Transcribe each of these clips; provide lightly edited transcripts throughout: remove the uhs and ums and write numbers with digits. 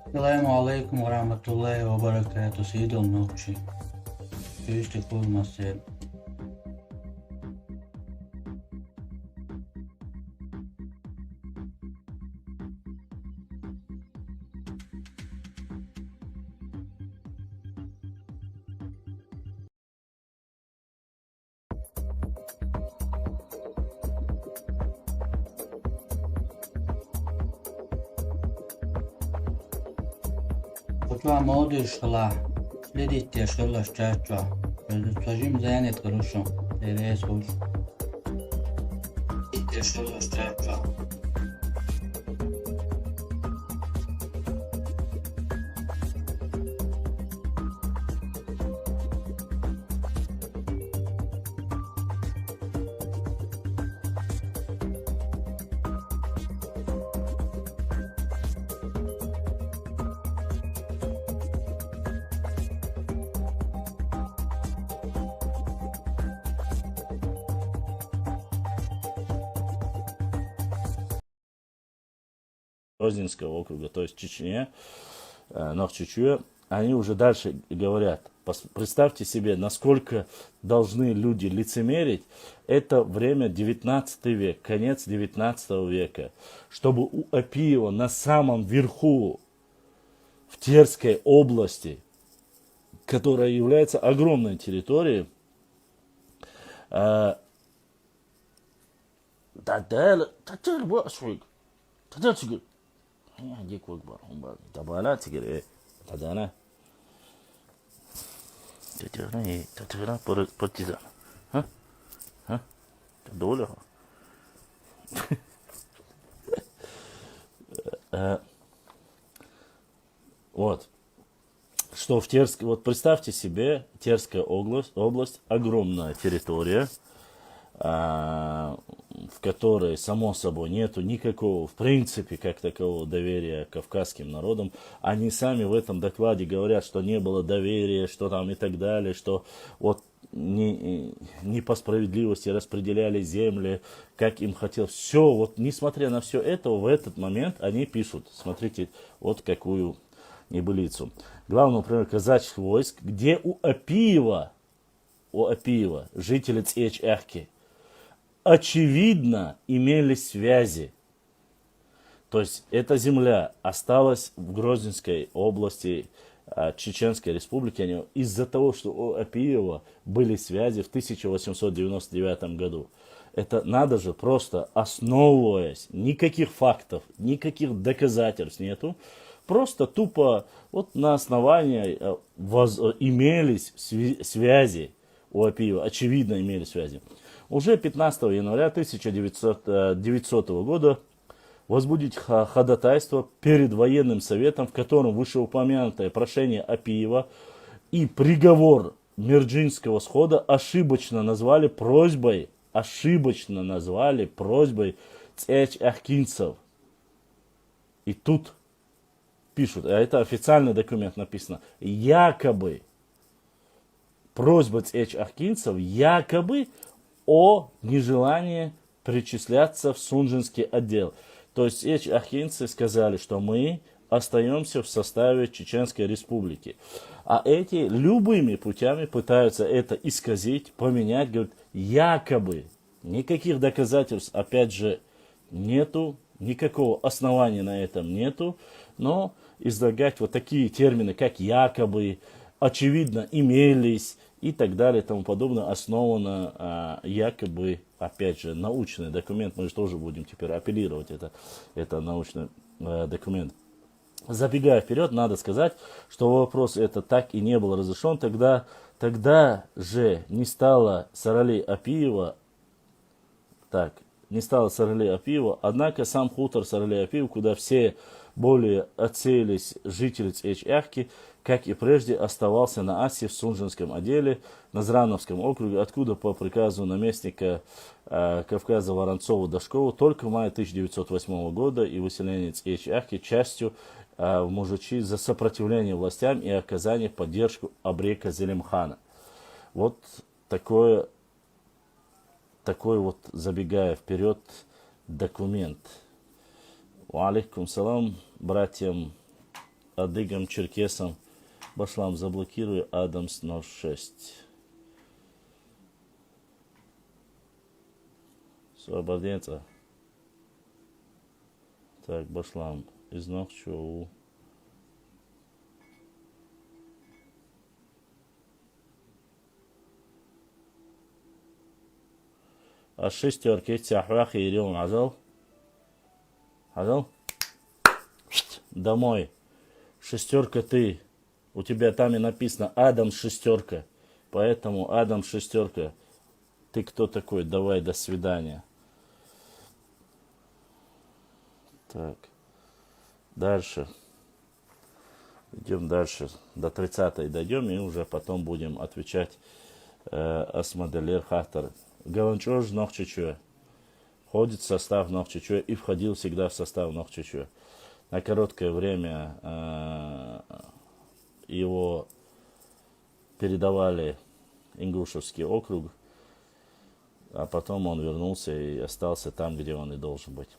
Assalamu alaikum warahmatullahi wabarakatuh. Съедал ночи. Чисти курмасе. Почва молодежь шла. Следите, что лаш чача. Сложим занят хорошо. Терес уж. Следите, что лаш чача. Грозненского округа, то есть Чечне, Нахчичуя, они уже дальше говорят, представьте себе, насколько должны люди лицемерить, это время 19 век, конец 19 века, чтобы у Апиева на самом верху, в Терской области, которая является огромной территорией, هديك واكبر هم طب لا تقدر ايه تدانا تدانا ايه تدانا بارتيزان ها ها دولة вот что в Терске, вот представьте себе, Терская область огромная территория, в которой, само собой, нету никакого, в принципе, как такового доверия кавказским народам. Они сами в этом докладе говорят, что не было доверия, что там и так далее, что вот не по справедливости распределяли земли, как им хотелось. Все, вот несмотря на все это, в этот момент они пишут, смотрите, вот какую небылицу. Главный, например, казачьих войск, где у Апиева, жители Цеч-Ахки, очевидно, имели связи. То есть эта земля осталась в Грозненской области Чеченской республики из-за того, что у Апиева были связи в 1899 году. Это надо же, просто основываясь, никаких фактов, никаких доказательств нету, просто тупо вот на основании имелись связи у Апиева, очевидно имели связи. Уже 15 января 1900 года возбудить ходатайство перед военным советом, в котором вышеупомянутое прошение Апиева и приговор Мерджинского схода ошибочно назвали просьбой цеч-ахкинцев. И тут пишут, а это официальный документ написано, якобы просьба цеч-ахкинцев якобы о нежелании причисляться в Сунжинский отдел. То есть эти ахинцы сказали, что мы остаемся в составе Чеченской республики. А эти любыми путями пытаются это исказить, поменять, говорят, якобы. Никаких доказательств, опять же, нету, никакого основания на этом нету, но излагать вот такие термины, как якобы, очевидно, имелись, и так далее и тому подобное, основано якобы, опять же, научный документ. Мы же тоже будем теперь апеллировать, это научный документ. Забегая вперед, надо сказать, что вопрос это так и не был разрешен. Тогда же не стало Сарали Апиева, однако сам хутор Сарали Апиев, куда все более отсеялись жители Цеч-Ахки, как и прежде, оставался на Асе в Сунжинском отделе Назрановском округе, откуда по приказу наместника Кавказа Воронцова-Дашкова только в мае 1908 года и выселение Цеч-Ахки частью в Мужичи за сопротивление властям и оказание поддержку Абрека Зелимхана. Вот такой вот, забегая вперед, документ. Алейкум салам, братьям адыгам, черкесам. Башлам, заблокируй Адамс 06. Свободенца. Так, башлам. Из Нохчоу. А шестерки тяхвах и ирем азал. Азал? Домой. Шестерка ты. У тебя там и написано Адам шестерка. Поэтому Адам шестерка. Ты кто такой? Давай, до свидания. Так. Дальше. Идем дальше. До 30-й дойдем и уже потом будем отвечать Асмаделер Хахтар. Галанчож Нохчичуэ. Входит в состав Нохчичуэ и входил всегда в состав Нохчичуэ. На короткое время его передавали Ингушевский округ, а потом он вернулся и остался там, где он и должен быть.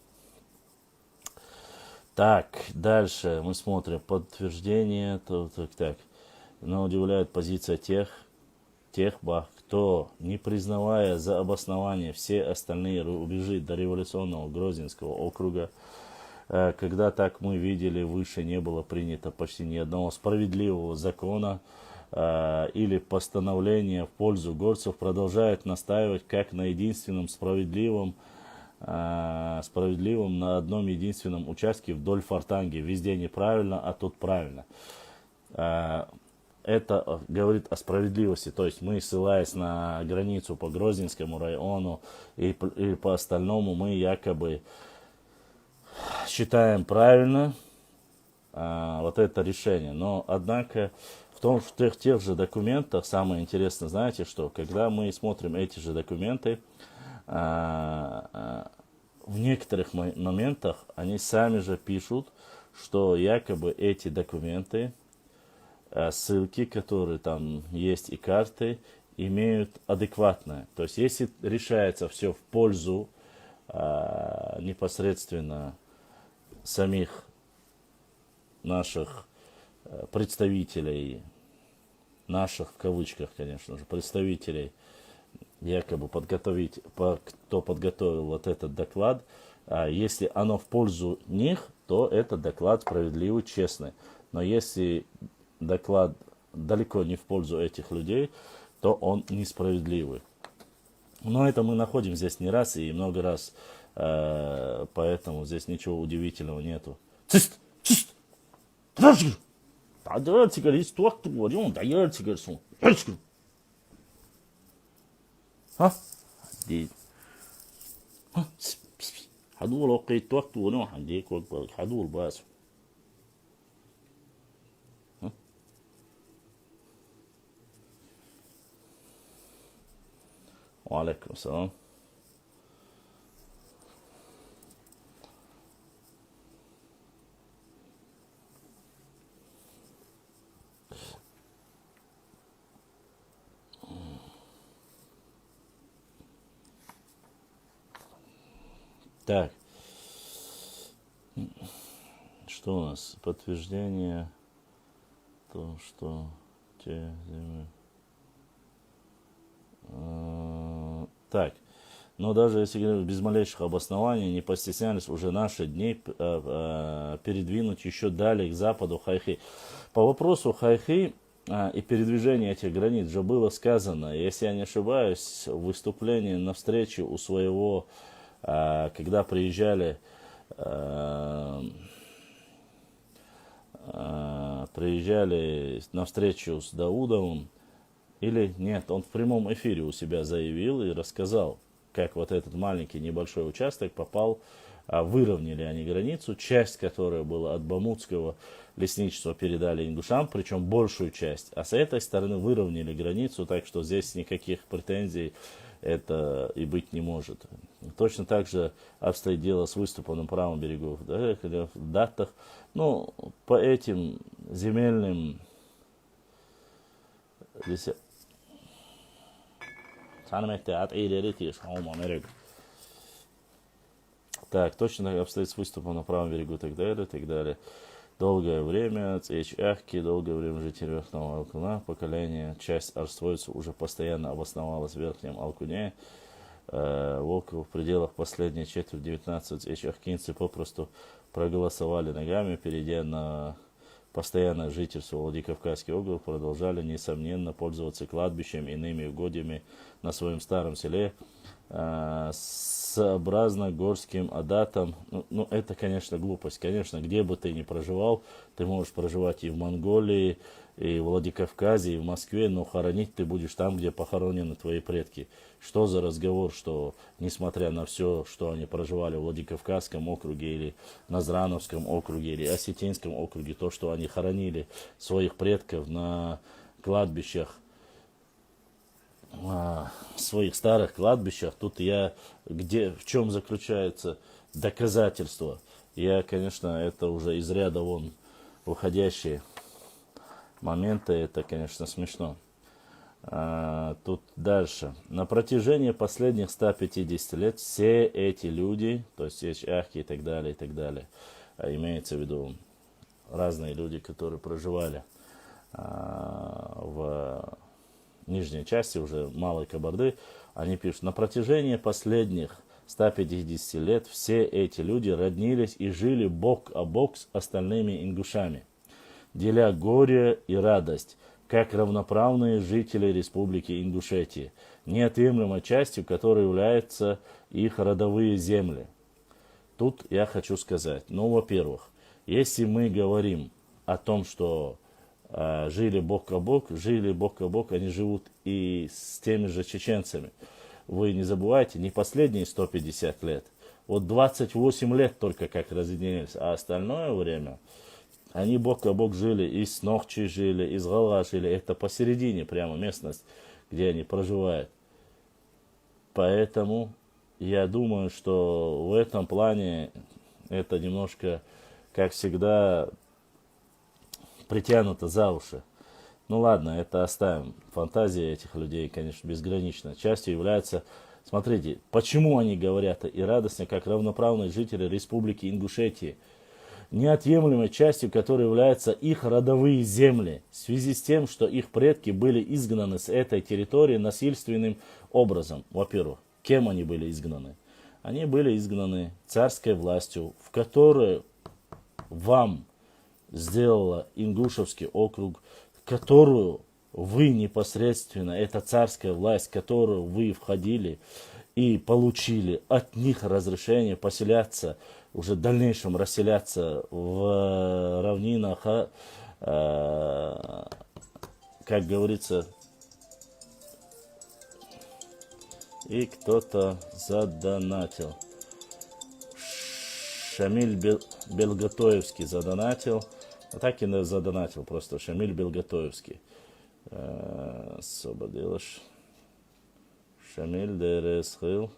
Так, дальше мы смотрим подтверждение. Так. Но удивляет позиция тех, кто, не признавая за обоснование все остальные рубежи дореволюционного Грозненского округа, когда, так мы видели, выше не было принято почти ни одного справедливого закона или постановления в пользу горцев, продолжает настаивать как на единственном справедливом на одном единственном участке вдоль Фортанги. Везде неправильно, а тут правильно. Это говорит о справедливости. То есть мы, ссылаясь на границу по Грозненскому району и по остальному, мы якобы считаем правильно вот это решение. Но, однако, в тех же документах, самое интересное, знаете, что когда мы смотрим эти же документы, в некоторых моментах они сами же пишут, что якобы эти документы, ссылки, которые там есть, и карты, имеют адекватное. То есть, если решается все в пользу непосредственно самих наших представителей, наших в кавычках, конечно же, представителей, якобы кто подготовил вот этот доклад, если оно в пользу них, то этот доклад справедливый, честный. Но если доклад далеко не в пользу этих людей, то он несправедливый. Но это мы находим здесь не раз и много раз, поэтому здесь ничего удивительного нету. حدول وقيت وقت ونوح عنديك وقت حدول باس. وعليكم السلام. Так, что у нас? Подтверждение, то, что те земли. Так, но даже если без малейших обоснований не постеснялись уже наши дни передвинуть еще далее к западу Хайхи. По вопросу Хайхи и передвижения этих границ же было сказано, если я не ошибаюсь, в выступлении на встрече у своего, когда приезжали на встречу с Даудовым, или нет, он в прямом эфире у себя заявил и рассказал, как вот этот маленький небольшой участок попал, выровняли они границу, часть, которая была от Бамутского лесничества, передали ингушам, причем большую часть, а с этой стороны выровняли границу, так что здесь никаких претензий это и быть не может. Точно так же обстоит дело с выступом на правом берегу, да, в датах. Ну, по этим земельным так, точно так обстоит с выступом на правом берегу и так далее, и так далее. Долгое время Цечахки, долгое время жители Верхнего Алкуна, поколение, часть арстроицев уже постоянно обосновалась в Верхнем Алкуне. В пределах последней четверти 19 цечахкинцы попросту проголосовали ногами, перейдя на постоянное жительство в Владикавказский округ, продолжали, несомненно, пользоваться кладбищем и иными угодьями на своем старом селе, сообразно горским адатам. Это, конечно, глупость. Конечно, где бы ты ни проживал, ты можешь проживать и в Монголии, и в Владикавказе, и в Москве, но хоронить ты будешь там, где похоронены твои предки. Что за разговор, что, несмотря на все, что они проживали в Владикавказском округе, или Назрановском округе, или Осетинском округе, то, что они хоронили своих предков на кладбищах, своих старых кладбищах, тут в чем заключается доказательство? Конечно, это уже из ряда вон выходящие моменты, это, конечно, смешно. Тут дальше. На протяжении последних 150 лет все эти люди, то есть чехи и так далее, имеется в виду разные люди, которые проживали в нижней части уже Малой Кабарды, они пишут: на протяжении последних 150 лет все эти люди роднились и жили бок о бок с остальными ингушами, деля горе и радость, как равноправные жители Республики Ингушетии, неотъемлемой частью которой являются их родовые земли. Тут я хочу сказать, во-первых, если мы говорим о том, что жили бок о бок, они живут и с теми же чеченцами. Вы не забывайте, не последние 150 лет, 28 лет только как разъединились, а остальное время они бок о бок жили, и с Нохчи жили, и с Гала жили, это посередине прямо местность, где они проживают. Поэтому я думаю, что в этом плане это немножко, как всегда, притянуто за уши. Ладно, это оставим. Фантазия этих людей, конечно, безгранична. Частью является... Смотрите, почему они говорят и радостно, как равноправные жители Республики Ингушетии, неотъемлемой частью которой являются их родовые земли, в связи с тем, что их предки были изгнаны с этой территории насильственным образом. Во-первых, кем они были изгнаны? Они были изгнаны царской властью, в которую вам сделала Ингушевский округ, которую вы непосредственно, это царская власть, в которую вы входили и получили от них разрешение поселяться, уже в дальнейшем расселяться в равнинах, как говорится, и кто-то задонатил. Шамиль Белготоевский задонатил. Так и задонатил просто. Шамиль Белготоевский. Освободилось. Шамиль Дересхил.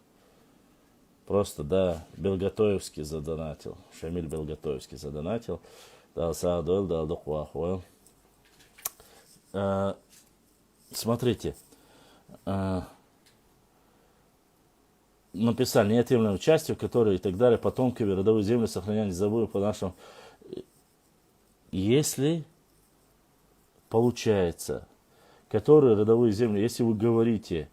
Просто, да, Белготоевский задонатил. Шамиль Белготоевский задонатил. Дал Саадуэл, дал Духуахуэл. Смотрите. Написали неотъемлемой частью, в которой и так далее, потомками родовые земли сохранялись, забыли по нашим. Если получается, которые родовые земли, если вы говорите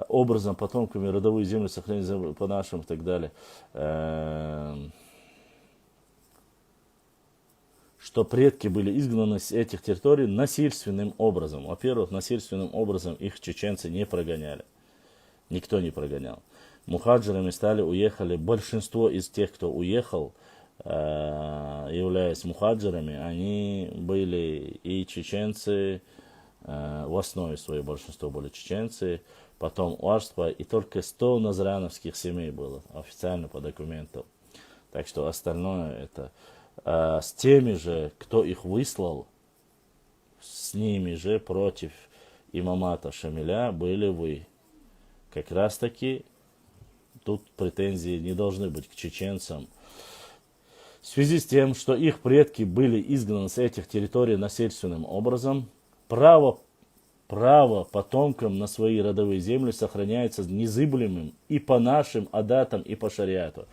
образом потомками родовые земли сохранялись по нашим и так далее, что предки были изгнаны с этих территорий насильственным образом. Во-первых, насильственным образом их чеченцы не прогоняли. Никто не прогонял. Мухаджирами уехали. Большинство из тех, кто уехал, являясь мухаджирами, они были и чеченцы, в основе своей большинство были чеченцы, потом уарство, и только 100 назрановских семей было официально по документам. Так что остальное это с теми же, кто их выслал, с ними же против имамата Шамиля были вы. Как раз таки тут претензии не должны быть к чеченцам. В связи с тем, что их предки были изгнаны с этих территорий насильственным образом, право потомкам на свои родовые земли сохраняется незыблемым и по нашим адатам, и по шариату.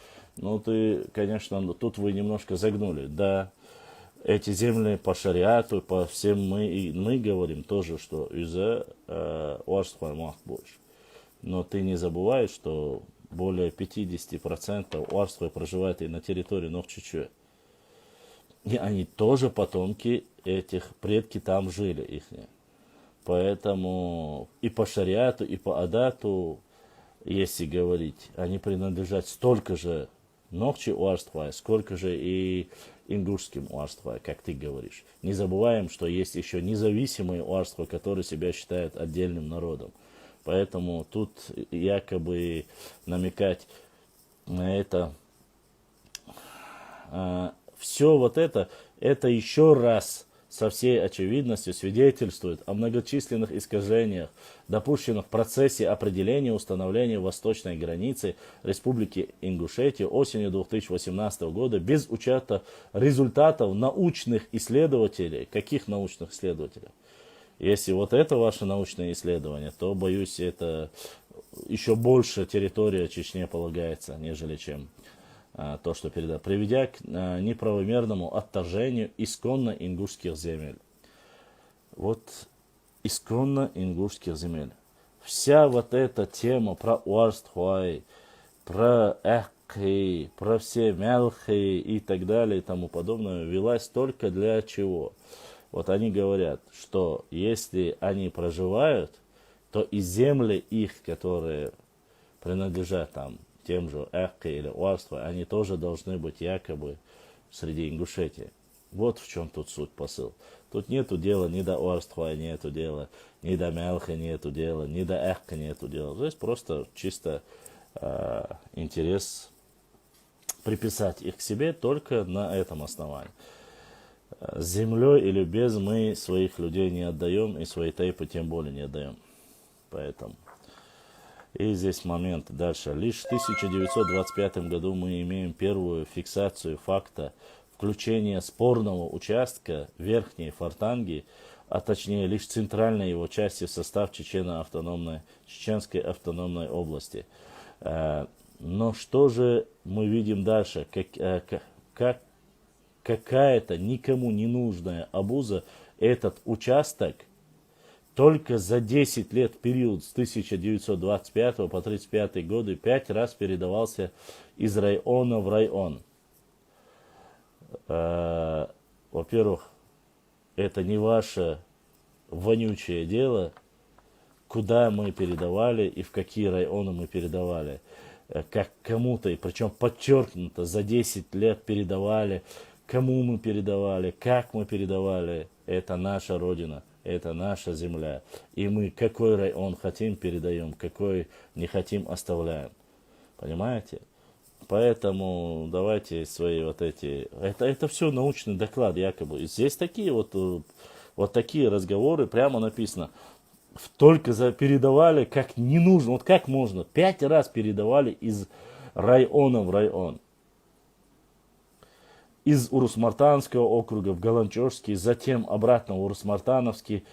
Конечно, тут вы немножко загнули. Да, эти земли по шариату, по всем мы говорим тоже, что из-за уарства мах больше. Но ты не забывай, что более 50% уарства проживает и на территории Нохчичуэ. И они тоже потомки этих, предки там жили их. Поэтому и по шариату, и по адату, если говорить, они принадлежат столько же Нохчи уарства, сколько же и ингушским уарства, как ты говоришь. Не забываем, что есть еще независимые уарства, которые себя считают отдельным народом. Поэтому тут якобы намекать на это, все вот это еще раз со всей очевидностью свидетельствует о многочисленных искажениях, допущенных в процессе определения установления восточной границы Республики Ингушетия осенью 2018 года без учета результатов научных исследователей. Каких научных исследователей? Если вот это ваше научное исследование, то, боюсь, это еще больше территория Чечне полагается, нежели чем то, что передал, приведя к неправомерному отторжению исконно ингушских земель. Вот исконно ингушских земель. Вся вот эта тема про уарствуай, про эххи, про все мялхи и так далее и тому подобное велась только для чего? Вот они говорят, что если они проживают, то и земли их, которые принадлежат там тем же Эхке или Уарства, они тоже должны быть якобы среди Ингушетии. Вот в чем тут суть, посыл. Тут нету дела ни до Уарства, нету дела, ни до Мелха нету дела, ни до Эхка нету дела. Здесь просто чисто интерес приписать их к себе только на этом основании. С землей или без мы своих людей не отдаем, и свои тейпы тем более не отдаем. Поэтому. И здесь момент дальше. Лишь в 1925 году мы имеем первую фиксацию факта включения спорного участка Верхней Фортанги, а точнее лишь центральной его части в состав Чеченской автономной области. Но что же мы видим дальше? Какая-то никому не нужная обуза этот участок только за 10 лет период с 1925 по 1935 годы 5 раз передавался из района в район. Во-первых, это не ваше вонючее дело, куда мы передавали и в какие районы мы передавали. Как кому-то, и причем подчеркнуто, за 10 лет передавали, кому мы передавали, как мы передавали. Это наша родина. Это наша земля. И мы какой район хотим, передаем, какой не хотим, оставляем. Понимаете? Поэтому давайте свои вот эти... Это все научный доклад, якобы. И здесь такие вот такие разговоры, прямо написано. Только передавали, как не нужно. Вот как можно? 5 раз передавали из района в район. Из Урус-Мартанского округа в Галанчожский, затем обратно в Урус-Мартановский,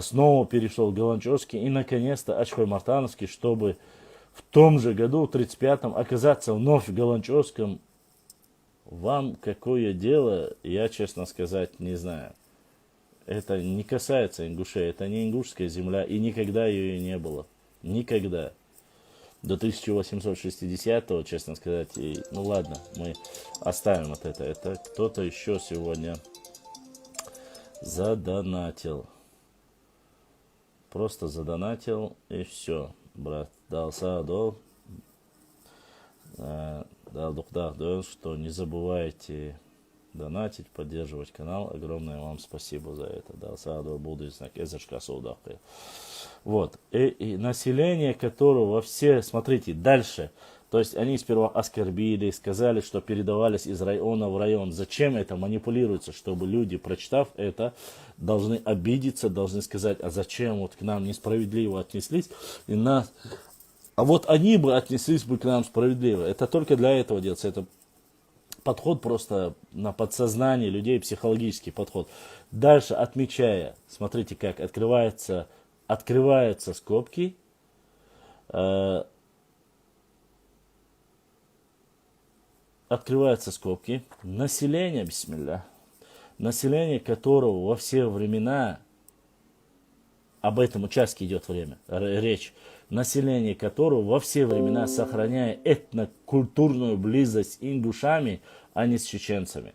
снова перешел в Галанчожский и, наконец-то, Ачхой-Мартановский, чтобы в том же году, в 1935-м, оказаться вновь в Галанчожском. Вам какое дело, я, честно сказать, не знаю. Это не касается Ингушей, это не ингушская земля, и никогда ее и не было. Никогда. До 1860-го, честно сказать, ну ладно, мы оставим вот это. Это кто-то еще сегодня задонатил. Просто задонатил и все. Брат, дал садо, дал духдах, что не забывайте донатить, поддерживать канал. Огромное вам спасибо за это. Дал садо, буду знак язычка саудахи. Вот. И население, которого все, смотрите, дальше. То есть они сперва оскорбили, сказали, что передавались из района в район. Зачем это манипулируется? Чтобы люди, прочитав это, должны обидеться, должны сказать, а зачем вот к нам несправедливо отнеслись. А вот они бы отнеслись бы к нам справедливо. Это только для этого делается. Это подход просто на подсознание людей, психологический подход. Дальше, отмечая, смотрите, как открываются скобки. Открываются скобки. Население, бисмилля. население которого во все времена, об этом участке идет речь, население которого во все времена, сохраняя этнокультурную близость с ингушами, а не с чеченцами.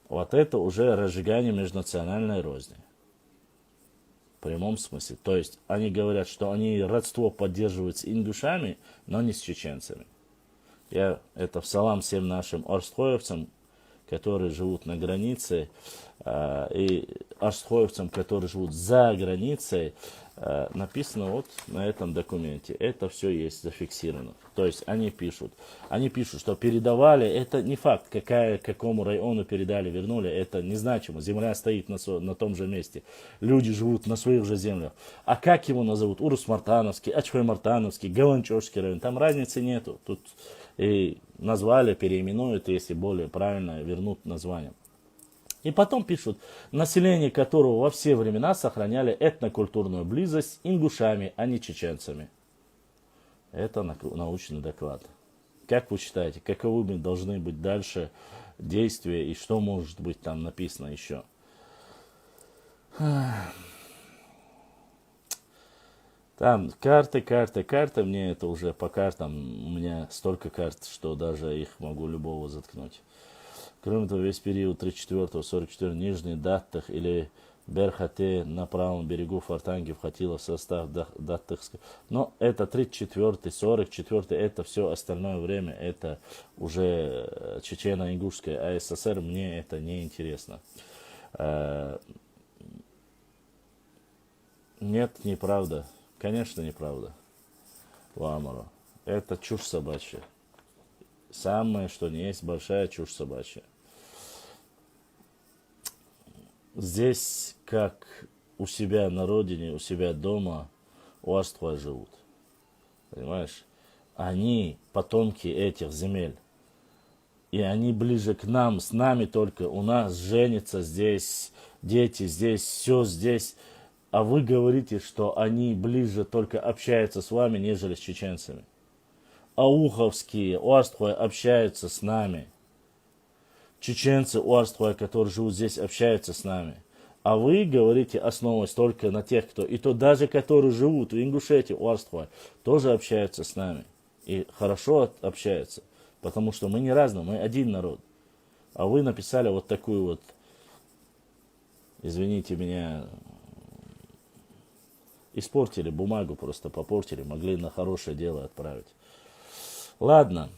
Вот это уже разжигание межнациональной розни. В прямом смысле. То есть они говорят, что они родство поддерживают с ингушами, но не с чеченцами. Я это в салам всем нашим орстхоевцам, которые живут на границе, и орстхоевцам, которые живут за границей, написано вот на этом документе. Это все есть зафиксировано. То есть они пишут, что передавали, это не факт, какому району передали, вернули, это незначимо. Земля стоит на том же месте. Люди живут на своих же землях. А как его назовут? Урус-Мартановский, Ачхой-Мартановский, Галанчевский район. Там разницы нету. Тут и назвали, переименуют, если более правильно вернут название. И потом пишут, население которого во все времена сохраняли этнокультурную близость с ингушами, а не чеченцами. Это научный доклад. Как вы считаете, каковы должны быть дальше действия и что может быть там написано еще? Там карты, мне это уже по картам, у меня столько карт, что даже их могу любого заткнуть. Кроме того, весь период 34-44 Нижний Даттах или Берхате на правом берегу Фортанги входило в состав Даттахского. Но это 34-й, 44-й, это все остальное время, это уже Чечено-Ингушская АССР, мне это не интересно. Нет, неправда. Конечно, неправда. Ламаро. Это чушь собачья. Самое, что не есть, большая чушь собачья. Здесь, как у себя на родине, у себя дома, у Аства живут. Понимаешь? Они потомки этих земель. И они ближе к нам, с нами только. У нас женятся здесь, дети здесь, все здесь. А вы говорите, что они ближе только общаются с вами, нежели с чеченцами. Ауховские, Уарстхуя общаются с нами. Чеченцы Уарстхуя, которые живут здесь, общаются с нами. А вы говорите, основываясь только на тех, кто, и то даже которые живут в Ингушетии, Уарстхуя, тоже общаются с нами. И хорошо общаются, потому что мы не разные, мы один народ. А вы написали вот такую вот, извините меня, испортили бумагу, просто попортили, могли на хорошее дело отправить. Ладно,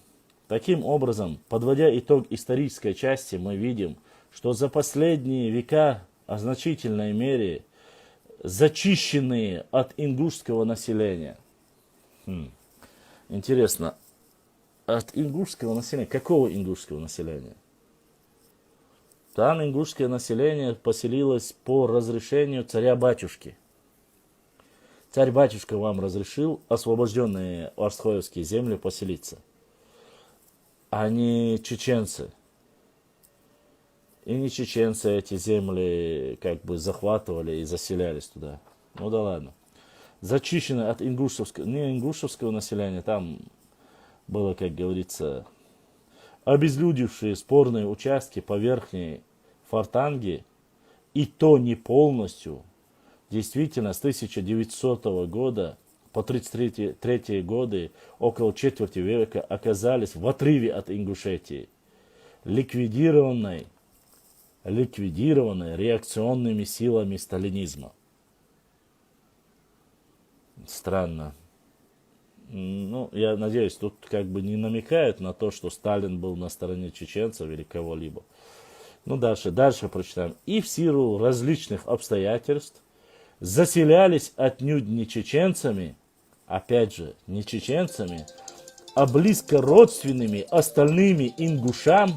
таким образом, подводя итог исторической части, мы видим, что за последние века в значительной мере зачищенные от ингушского населения. Интересно, от ингушского населения, какого ингушского населения? Там ингушское население поселилось по разрешению царя-батюшки. Царь-батюшка вам разрешил освобожденные орстхоевские земли поселиться, а не чеченцы. И не чеченцы эти земли как бы захватывали и заселялись туда. Ну да ладно. Зачищены от ингушевского, не ингушевского населения, там было, как говорится, обезлюдившие спорные участки по верхней Фортанге, и то не полностью. Действительно, с 1900 года по 1933 годы, около четверти века, оказались в отрыве от Ингушетии, ликвидированной реакционными силами сталинизма. Странно. Ну, я надеюсь, тут как бы не намекают на то, что Сталин был на стороне чеченцев или кого-либо. Ну, дальше прочитаем. И в силу различных обстоятельств заселялись отнюдь не чеченцами, опять же, не чеченцами, а близко родственными остальными ингушам,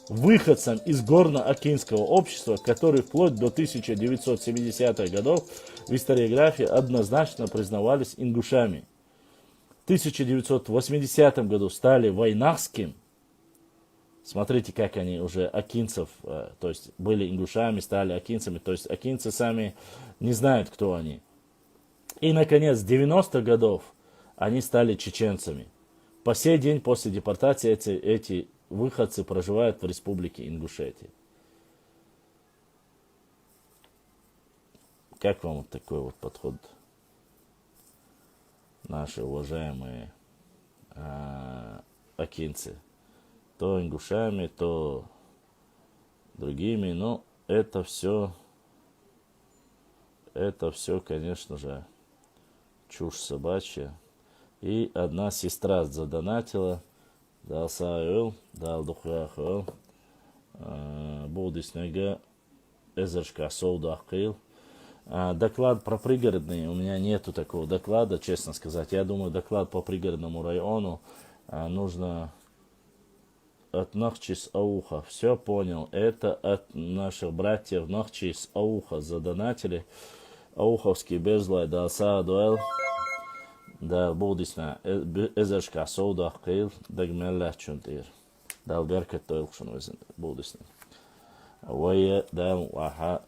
выходцам из горно-окинского общества, которые вплоть до 1970-х годов в историографии однозначно признавались ингушами. В 1980 году стали войнахским. Смотрите, как они уже окинцев, то есть были ингушами, стали окинцами, то есть окинцы сами не знают, кто они. И, наконец, в 90-х годов они стали чеченцами. По сей день после депортации эти выходцы проживают в республике Ингушетия. Как вам вот такой вот подход, наши уважаемые акинцы? То ингушами, то другими, но это все, конечно же, чушь собачья. И одна сестра задонатила, дал сайл, дал духрахал, будиснега, эзершка соудахкил. Доклад про пригородные, у меня нету такого доклада, честно сказать. Я думаю, доклад по пригородному району нужно от Нахчис Ауха. Все понял. Это от наших братьев Нахчис Ауха задонатили. Ауховский безлай дал саадуэл. Да, будисна эзершка соудахкил, дагмеллах чунтир. Дал беркет тойлшун будисна. Вая дал ваха.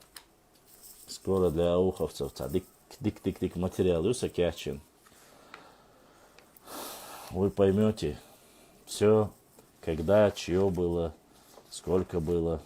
Скоро для ауховцев. Дик материал юсакячин. Вы поймете все, когда, чье было, сколько было.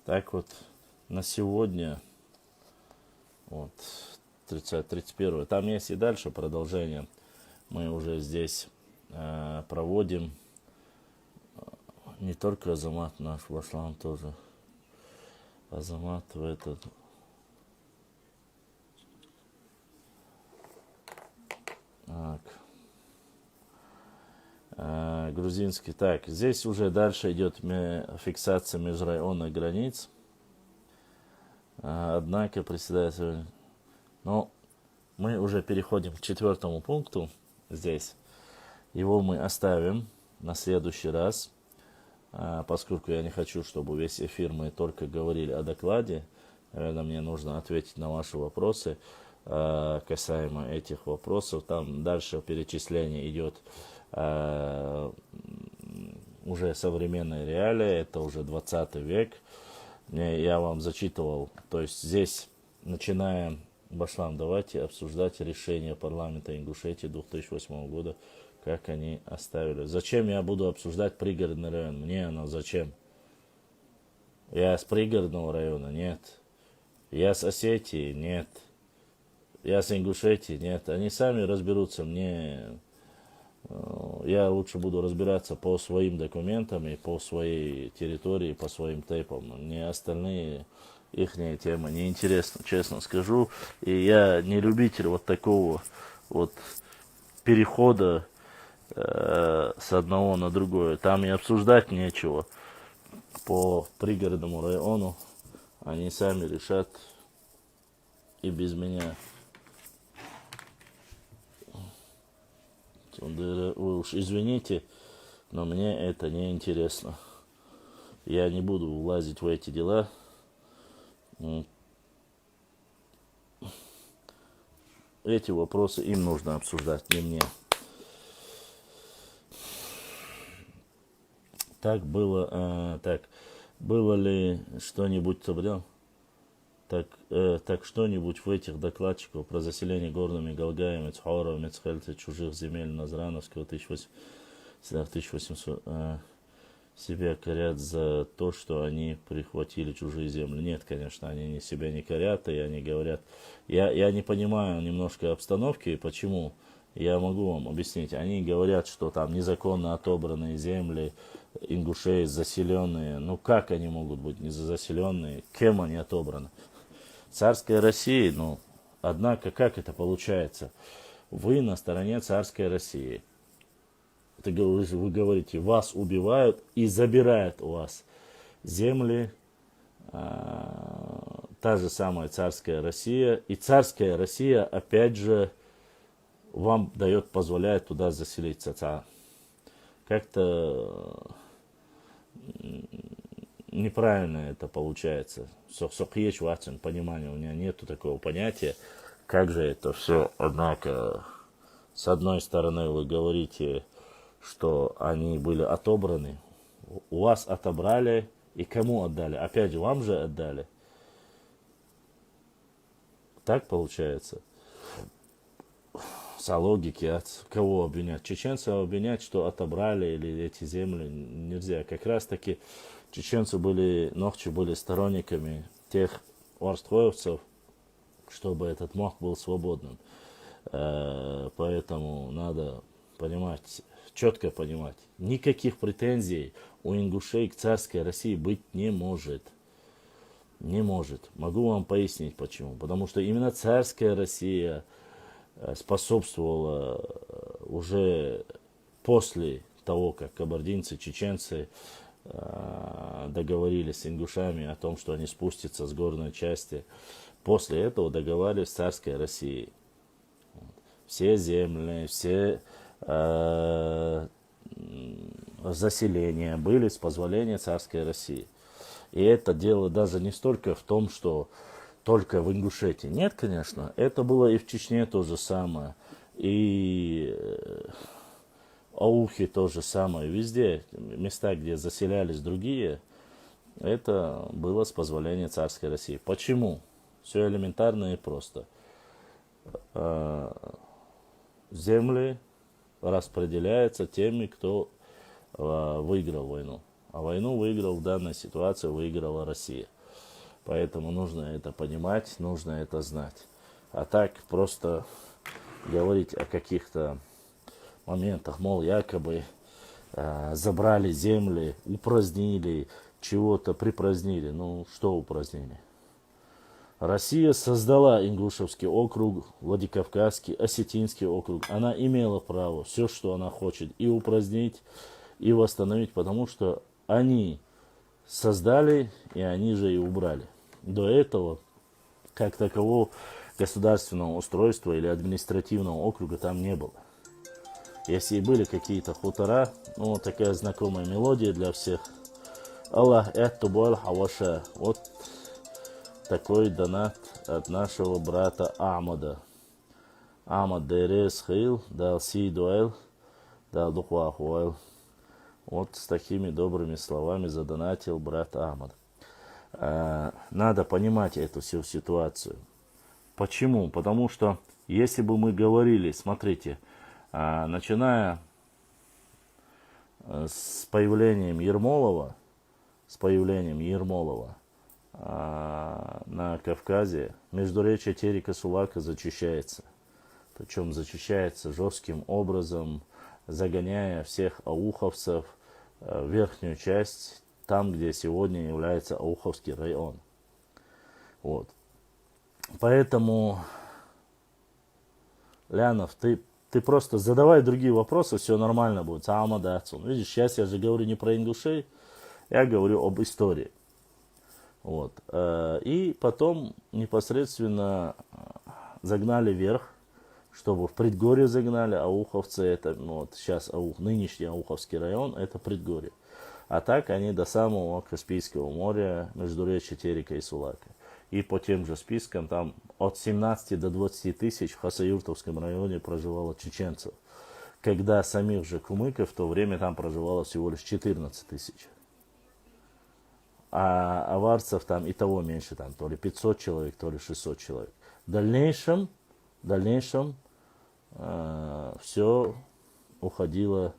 Так вот, на сегодня, вот, 30-31, там есть и дальше продолжение. Мы уже здесь проводим, не только Азамат наш, Вашлам тоже, Азамат в этот. Так. Грузинский. Так, здесь уже дальше идет фиксация межрайонных границ. Однако, председатель, но мы уже переходим к 4 пункту здесь. Его мы оставим на следующий раз, поскольку я не хочу, чтобы весь эфир мы только говорили о докладе. Наверное, мне нужно ответить на ваши вопросы касаемо этих вопросов. Там дальше перечисление идет уже современная реалия, это уже 20 век. Я вам зачитывал, то есть здесь, начиная, Башлам, давайте обсуждать решение парламента Ингушетии 2008 года, как они оставили. Зачем я буду обсуждать пригородный район? Мне оно зачем? Я с пригородного района? Нет. Я с Осетии? Нет. Я с Ингушетии? Нет. Они сами разберутся, я лучше буду разбираться по своим документам и по своей территории, по своим тейпам. Мне остальные, ихние темы не интересны, честно скажу. И я не любитель вот такого вот перехода с одного на другое. Там и обсуждать нечего. По пригородному району они сами решат и без меня. Вы уж извините, но мне это не интересно. Я не буду влазить в эти дела. Эти вопросы им нужно обсуждать, не мне. Так было, было ли что-нибудь собрал? Так что-нибудь в этих докладчиках про заселение горными Галгаями, Цхауров, Мецхальца, чужих земель Назрановского 1800 себя корят за то, что они прихватили чужие земли. Нет, конечно, они себя не корят, и они говорят. Я не понимаю немножко обстановки, почему. Я могу вам объяснить. Они говорят, что там незаконно отобранные земли ингушей заселенные. Ну как они могут быть незаселенные? Кем они отобраны? Царская Россия, однако, как это получается? Вы на стороне царской России. Вы говорите, вас убивают и забирают у вас земли, та же самая царская Россия. И царская Россия, опять же, вам позволяет туда заселиться. Как-то неправильно это получается. Понимания у меня нету такого понятия, как же это все. Однако, с одной стороны, вы говорите, что они были отобраны. У вас отобрали, и кому отдали? Опять же, вам же отдали. Так получается. С логики, от кого обвинять? Чеченцев обвинять, что отобрали или эти земли нельзя. Как раз таки чеченцы ногчи были сторонниками тех орстхоевцев, чтобы этот мох был свободным. Поэтому надо понимать, четко понимать, никаких претензий у ингушей к царской России быть не может. Не может. Могу вам пояснить почему. Потому что именно царская Россия способствовала уже после того, как кабардинцы, чеченцы договорились с ингушами о том, что они спустятся с горной части. После этого договаривались с царской Россией. Все земли, все заселения были с позволения царской России. И это дело даже не столько в том, что только в Ингушетии. Нет, конечно, это было и в Чечне то же самое, и Аухе то же самое. Везде, места, где заселялись другие, это было с позволения царской России. Почему? Все элементарно и просто. Земли распределяются теми, кто выиграл войну. А войну выиграл в данной ситуации, выиграла Россия. Поэтому нужно это понимать, нужно это знать. А так просто говорить о каких-то моментах, мол, якобы забрали земли, упразднили, чего-то припразднили. Ну, что упразднили? Россия создала Ингушевский округ, Владикавказский, Осетинский округ. Она имела право все, что она хочет, и упразднить, и восстановить, потому что они создали, и они же и убрали. До этого, как такового государственного устройства или административного округа там не было. Если и были какие-то хутора, ну, вот такая знакомая мелодия для всех. Аллах эттубаль хаваша. Вот такой донат от нашего брата Амада. Амад дерес хил, дал си дуэл, дал духуахуэл. Вот с такими добрыми словами задонатил брат Амад. Надо понимать эту всю ситуацию. Почему? Потому что если бы мы говорили, смотрите, начиная с появлением Ермолова на Кавказе, междуречье Терека-Сулака зачищается. Причем зачищается жестким образом, загоняя всех ауховцев в верхнюю часть, там, где сегодня является Ауховский район. Вот. Поэтому, Лянов, ты просто задавай другие вопросы, все нормально будет. Видишь, сейчас я же говорю не про ингушей, я говорю об истории. Вот. И потом непосредственно загнали вверх, чтобы в предгорье загнали, ауховцы, это вот сейчас нынешний Ауховский район, это предгорье. А так они до самого Каспийского моря, междуречья Терека и Сулака. И по тем же спискам там от 17 до 20 тысяч в Хасавюртовском районе проживало чеченцев. Когда самих же кумыков в то время там проживало всего лишь 14 тысяч. А аварцев там и того меньше, там то ли 500 человек, то ли 600 человек. В дальнейшем все уходило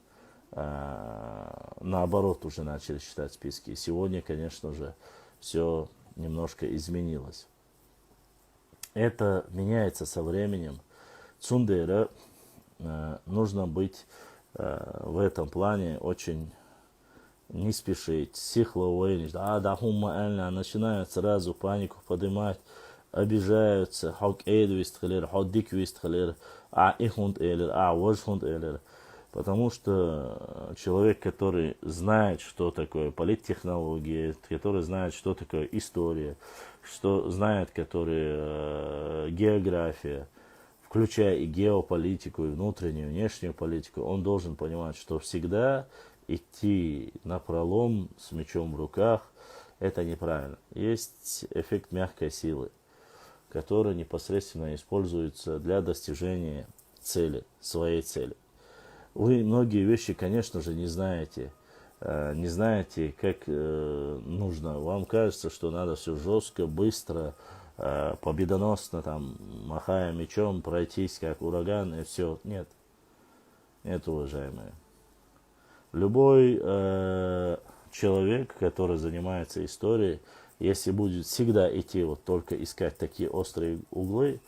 наоборот, уже начали считать списки. И сегодня, конечно же, все немножко изменилось. Это меняется со временем. Цундера нужно быть в этом плане очень не спешить. Начинают сразу панику поднимать, обижаются. Потому что человек, который знает, что такое политтехнология, который знает, что такое история, что знает, который география, включая и геополитику, и внутреннюю, и внешнюю политику, он должен понимать, что всегда идти напролом с мечом в руках – это неправильно. Есть эффект мягкой силы, который непосредственно используется для достижения цели, своей цели. Вы многие вещи, конечно же, не знаете. Не знаете, как нужно. Вам кажется, что надо все жестко, быстро, победоносно, там, махая мечом, пройтись как ураган, и все. Нет. Нет, уважаемые. Любой человек, который занимается историей, если будет всегда идти вот только искать такие острые углы,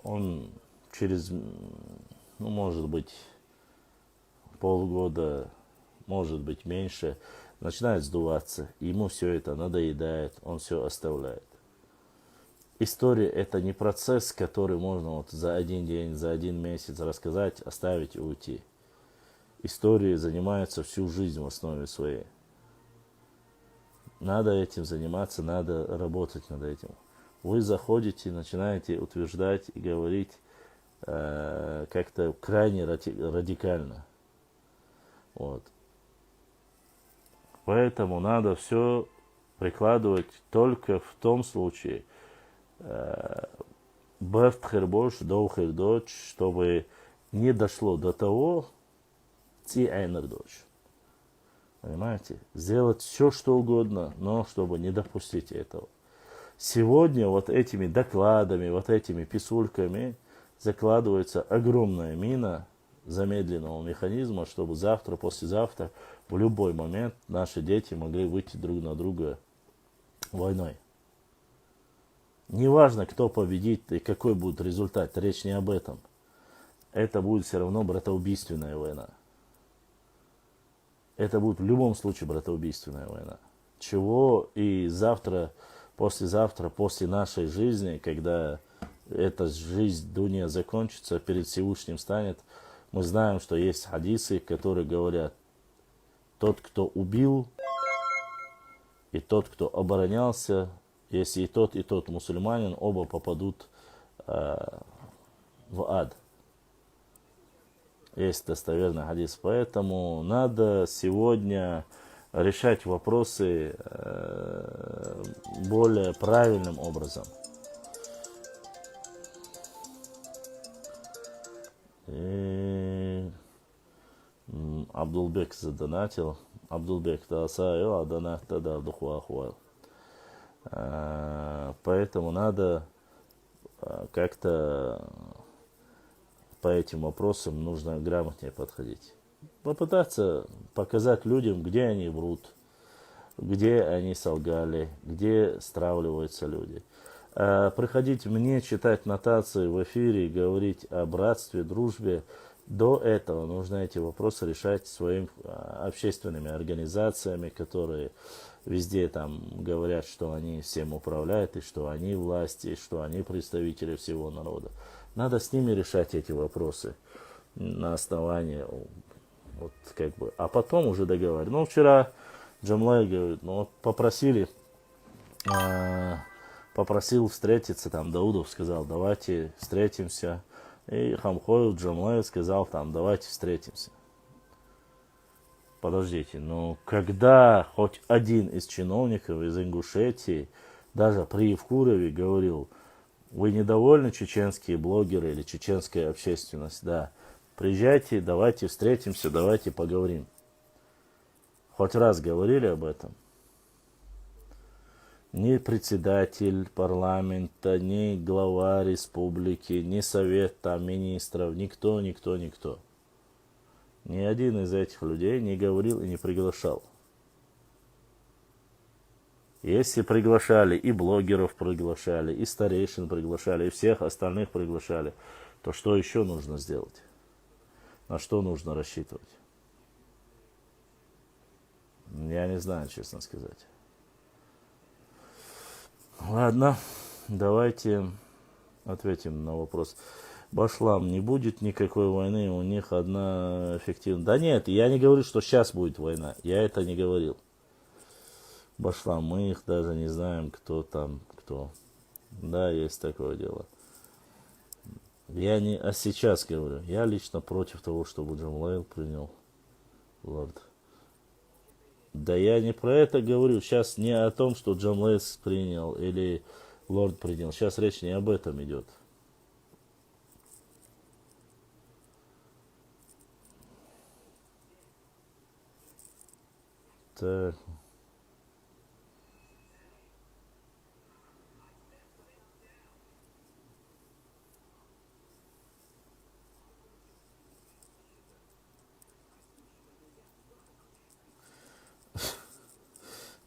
он через, ну, может быть, полгода, может быть, меньше, начинает сдуваться. Ему все это надоедает, он все оставляет. История – это не процесс, который можно вот за один день, за один месяц рассказать, оставить и уйти. История занимается всю жизнь в основе своей. Надо этим заниматься, надо работать над этим. Вы заходите, начинаете утверждать и говорить как-то крайне радикально. Вот. Поэтому надо все прикладывать только в том случае, бертхербош, доухердоч, чтобы не дошло до того, понимаете? Сделать все, что угодно, но чтобы не допустить этого. Сегодня вот этими докладами, вот этими писульками закладывается огромная мина замедленного механизма, чтобы завтра, послезавтра, в любой момент наши дети могли выйти друг на друга войной. Неважно, кто победит и какой будет результат, речь не об этом. Это будет все равно братоубийственная война. Это будет в любом случае братоубийственная война. Чего и завтра, послезавтра, после нашей жизни, когда эта жизнь, дуния закончится, перед Всевышним станет, мы знаем, что есть хадисы, которые говорят, тот, кто убил, и тот, кто оборонялся, если и тот мусульманин, оба попадут в ад. Есть достоверный хадис. Поэтому надо сегодня решать вопросы более правильным образом. И Абдулбек задонатил. Абдулбек тасаю, а донат тогда духуахуал. Поэтому надо как-то по этим вопросам нужно грамотнее подходить. Попытаться показать людям, где они врут, где они солгали, где стравливаются люди. Приходить мне читать нотации в эфире и говорить о братстве, дружбе. До этого нужно эти вопросы решать своими общественными организациями, которые везде там говорят, что они всем управляют, и что они власти, и что они представители всего народа. Надо с ними решать эти вопросы на основании, вот как бы, а потом уже договаривать. Ну, вчера Джамлай говорит, ну вот попросил встретиться, там Даудов сказал, давайте встретимся. И Хамхоев Джамлай сказал, там, давайте встретимся. Подождите, но когда хоть один из чиновников из Ингушетии, даже при Евкурове говорил, вы недовольны, чеченские блогеры или чеченская общественность, да, приезжайте, давайте встретимся, давайте поговорим. Хоть раз говорили об этом? Ни председатель парламента, ни глава республики, ни совет там, министров, никто. Ни один из этих людей не говорил и не приглашал. Если приглашали, и блогеров приглашали, и старейшин приглашали, и всех остальных приглашали, то что еще нужно сделать? На что нужно рассчитывать? Я не знаю, честно сказать. Ладно, давайте ответим на вопрос. Башлам, не будет никакой войны, у них одна эффективная... Да нет, я не говорю, что сейчас будет война, я это не говорил. Башлам, мы их даже не знаем, кто там, кто. Да, есть такое дело. Я не о сейчас говорю, я лично против того, чтобы Джамлайл принял лорд. Да я не про это говорю. Сейчас не о том, что Джамлес принял или лорд принял. Сейчас речь не об этом идет. Так.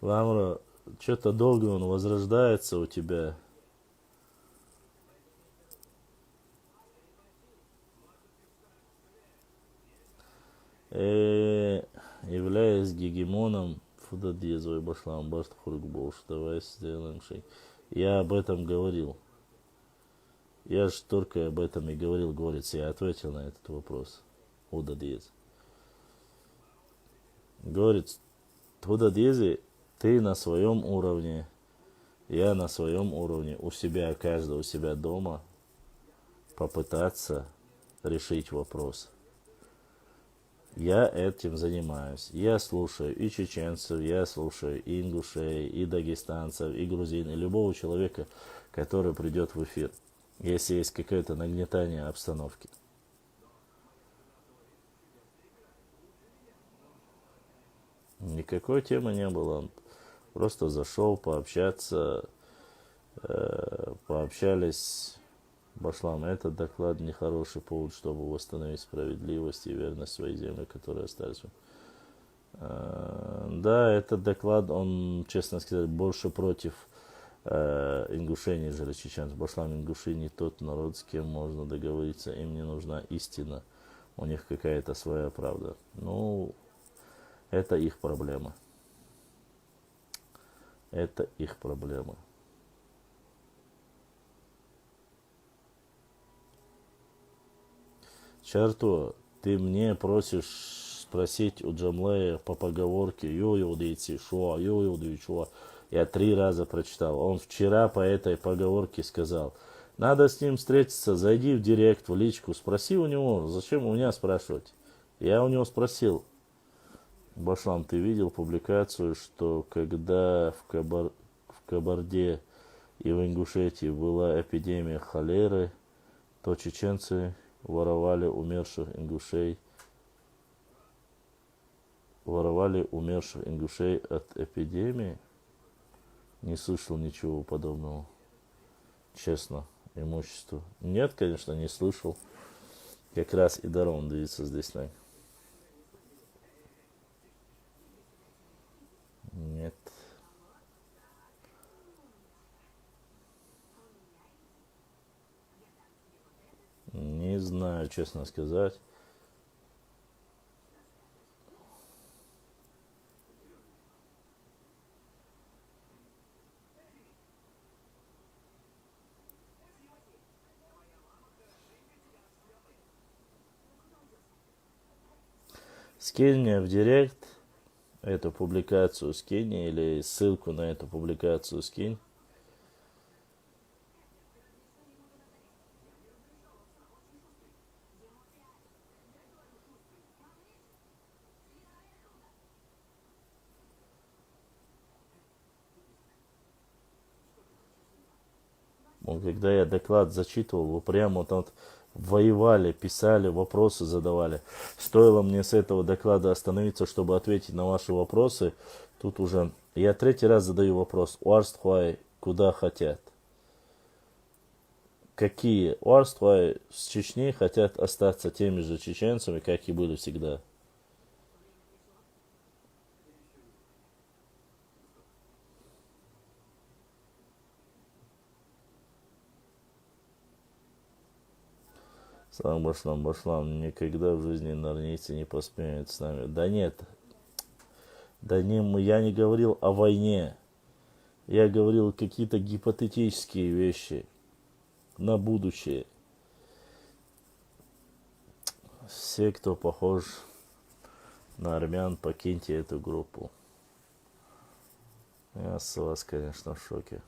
Ламра, что-то долго он возрождается у тебя. Являясь гегемоном, фуда диезовый башлам, башт хургбош, давай сделаем шей. Я об этом говорил. Я же только об этом и говорил, говорится, я ответил на этот вопрос. Худа диез. Говорит, худа диези, ты на своем уровне, я на своем уровне, у себя, каждый у себя дома, попытаться решить вопрос. Я этим занимаюсь. Я слушаю и чеченцев, я слушаю и ингушей, и дагестанцев, и грузин, и любого человека, который придет в эфир, если есть какое-то нагнетание обстановки. Никакой темы не было. Просто зашел пообщаться, пообщались. Башлам, этот доклад нехороший повод, чтобы восстановить справедливость и верность своей земли, которые остались. Да, этот доклад, он, честно сказать, больше против ингушей, нежели чеченцев. Башлам, ингуши не тот народ, с кем можно договориться, им не нужна истина, у них какая-то своя правда. Ну, это их проблема. Это их проблема. Чарту, ты мне просишь спросить у Джамлея по поговорке «Ю-ю-дийти шо, ю-ю-дий шо». Я 3 раза прочитал. Он вчера по этой поговорке сказал: надо с ним встретиться, зайди в директ, в личку, спроси у него, зачем у меня спрашивать. Я у него спросил: Башлам, ты видел публикацию, что когда в Кабарде и в Ингушетии была эпидемия холеры, то чеченцы воровали умерших ингушей от эпидемии? Не слышал ничего подобного. Честно, имущество. Нет, конечно, не слышал. Как раз и даром двигается здесь. Нет. Не знаю, честно сказать. Скинь мне в директ эту публикацию, скинь, или ссылку на эту публикацию скинь. Когда я доклад зачитывал, вы прямо там воевали, писали, вопросы задавали. Стоило мне с этого доклада остановиться, чтобы ответить на ваши вопросы. Тут уже я 3-й раз задаю вопрос. Уарствай, куда хотят? Какие уарствай с Чечни хотят остаться теми же чеченцами, как и были всегда? Салам башлам, башлам, никогда в жизни нарнийцы не посмеют с нами. Да нет, я не говорил о войне. Я говорил какие-то гипотетические вещи на будущее. Все, кто похож на армян, покиньте эту группу. Я с вас, конечно, в шоке.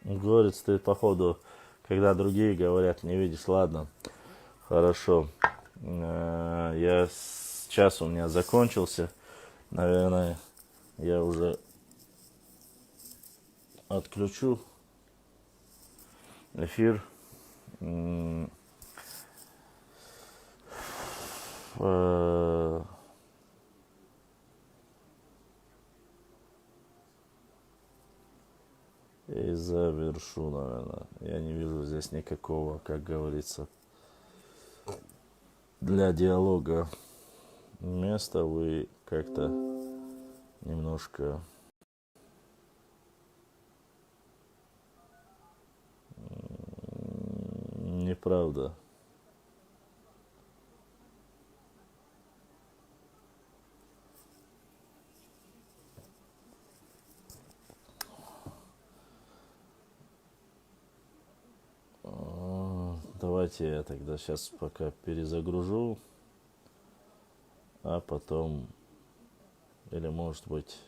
Говорит, ты походу, когда другие говорят, не видишь, ладно, хорошо. Час у меня закончился. Наверное, я уже отключу эфир. Э, И завершу, наверное. Я не вижу здесь никакого, как говорится, для диалога места. Вы как-то немножко неправда. Давайте я тогда сейчас пока перезагружу, а потом, или может быть,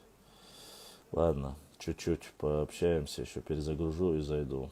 ладно, чуть-чуть пообщаемся, еще перезагружу и зайду.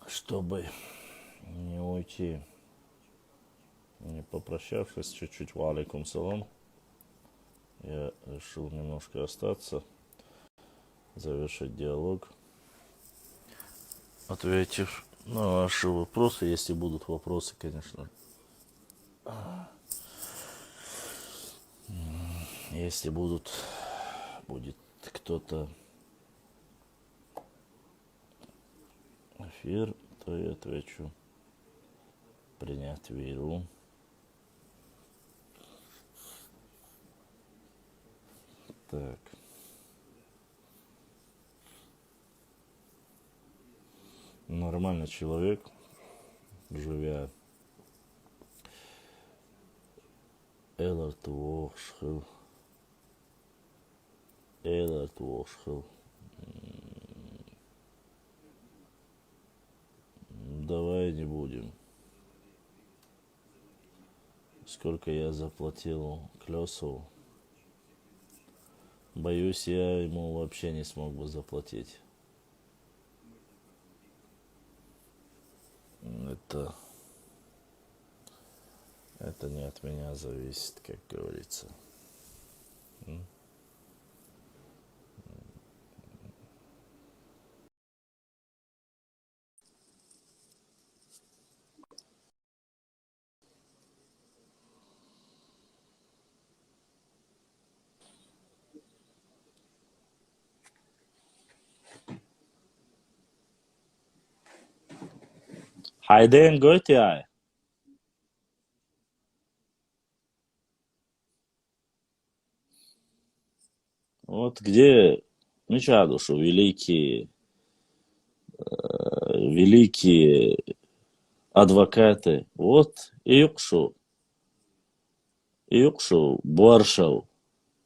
Чтобы не уйти, не попрощавшись, чуть-чуть валикум салам, я решил немножко остаться, завершить диалог, ответив на ваши вопросы, если будут вопросы, конечно. Если будет кто-то эфир, то я отвечу. Принять веру. Так. Нормальный человек, живя Элард Вошхел. Давай не будем. Сколько я заплатил Клёсову, боюсь, я ему вообще не смог бы заплатить. Это не от меня зависит, как говорится. Hayden Goethe. Вот где Мечадушу великие адвокаты. Вот и юкшу боршал,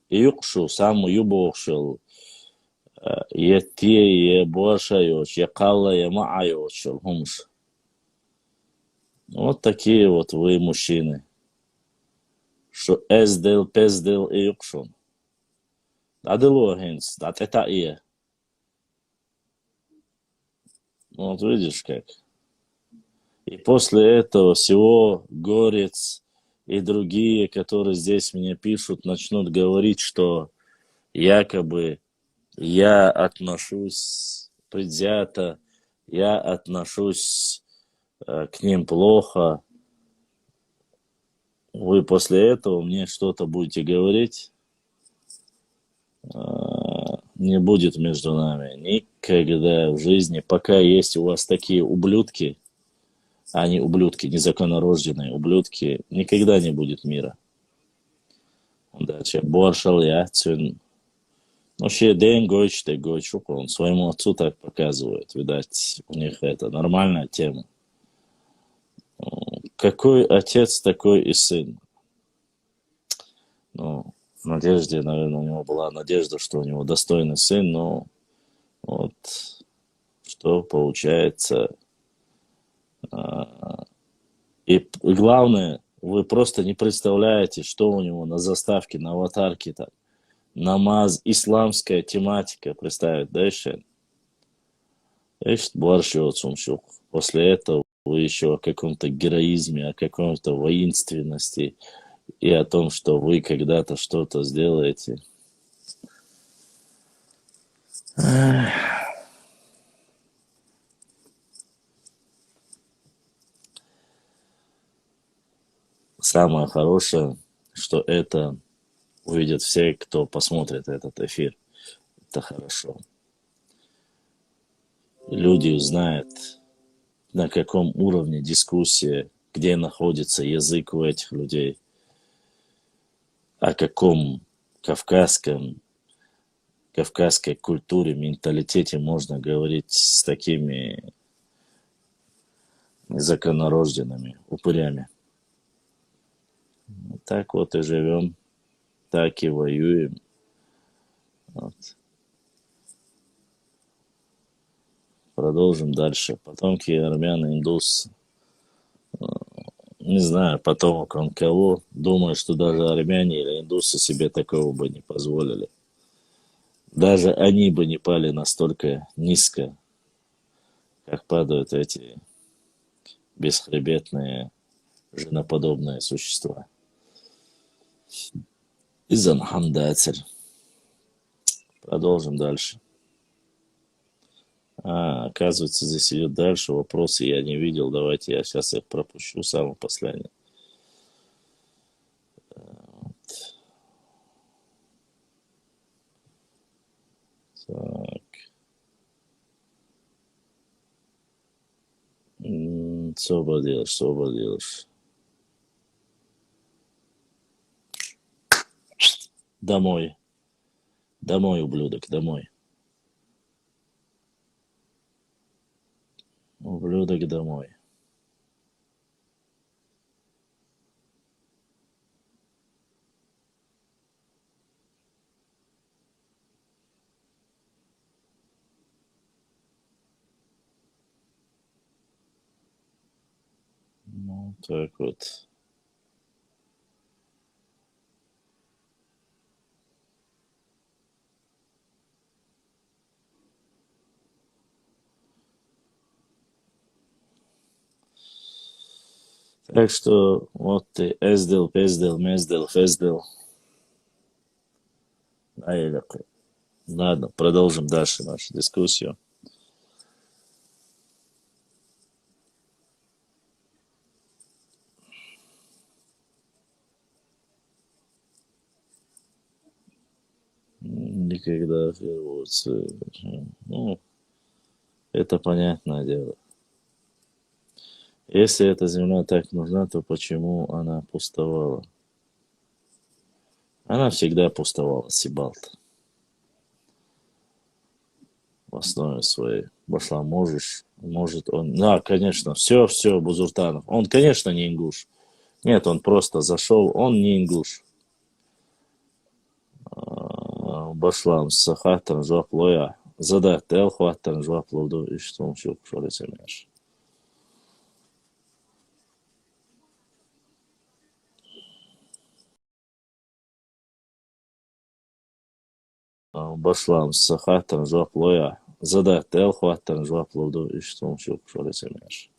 и юкшу саму юбошел, е боршаешь, е калла, е мааешь, хумш. Вот такие вот вы мужчины. Что эздел, пездел и юкшун. Аделогенс, это и. Вот видишь как. И после этого всего Горец и другие, которые здесь мне пишут, начнут говорить, что якобы я отношусь предвзято, я отношусь к ним плохо. Вы после этого мне что-то будете говорить, не будет между нами никогда в жизни, пока есть у вас такие ублюдки, а не ублюдки, незаконнорожденные ублюдки, никогда не будет мира. Удачи. Боршал я, вообще, Дэн Гойч, ты Гойчук, он своему отцу так показывает. Видать, у них это нормальная тема. Какой отец, такой и сын. Ну, в надежде, наверное, у него была надежда, что у него достойный сын, но вот что получается. И главное, вы просто не представляете, что у него на заставке, на аватарке там. Намаз, исламская тематика, представить, да, еще? После этого вы еще о каком-то героизме, о каком-то воинственности и о том, что вы когда-то что-то сделаете. Самое хорошее, что это увидят все, кто посмотрит этот эфир. Это хорошо. Люди узнают, на каком уровне дискуссия, где находится язык у этих людей, о каком кавказской культуре, менталитете можно говорить с такими законорожденными упырями. Так вот и живем, так и воюем. Вот. Продолжим дальше. Потомки армян, индус. Не знаю, потомок он кого. Думаю, что даже армяне или индусы себе такого бы не позволили. Даже они бы не пали настолько низко, как падают эти бесхребетные женоподобные существа. Изан Хамдацель. Продолжим дальше. Оказывается, здесь идет дальше. Вопросы я не видел. Давайте я сейчас их пропущу. Самое последнее. Так. Что делаешь? Домой. Домой, ублюдок, домой. Ублюдок, домой. Ну, так вот. Так что вот ты эздел, пездел, мездел, фездел. Ладно, продолжим дальше нашу дискуссию. Никогда ну, это понятное дело. Если эта земля так нужна, то почему она пустовала? Она всегда пустовала, Сибалт, в основе своей. Башла, может он... Да, конечно, все, Бузуртанов. Он, конечно, не ингуш. Нет, он просто зашел, он не ингуш. Башлам сахаттан жуаплоя. Зада тел хваттан жуаплоду и что он еще шорицемеш. Башлам сахаттан жуаплоя. Зада тел хваттан жуаплоду и что он еще шорицемеш.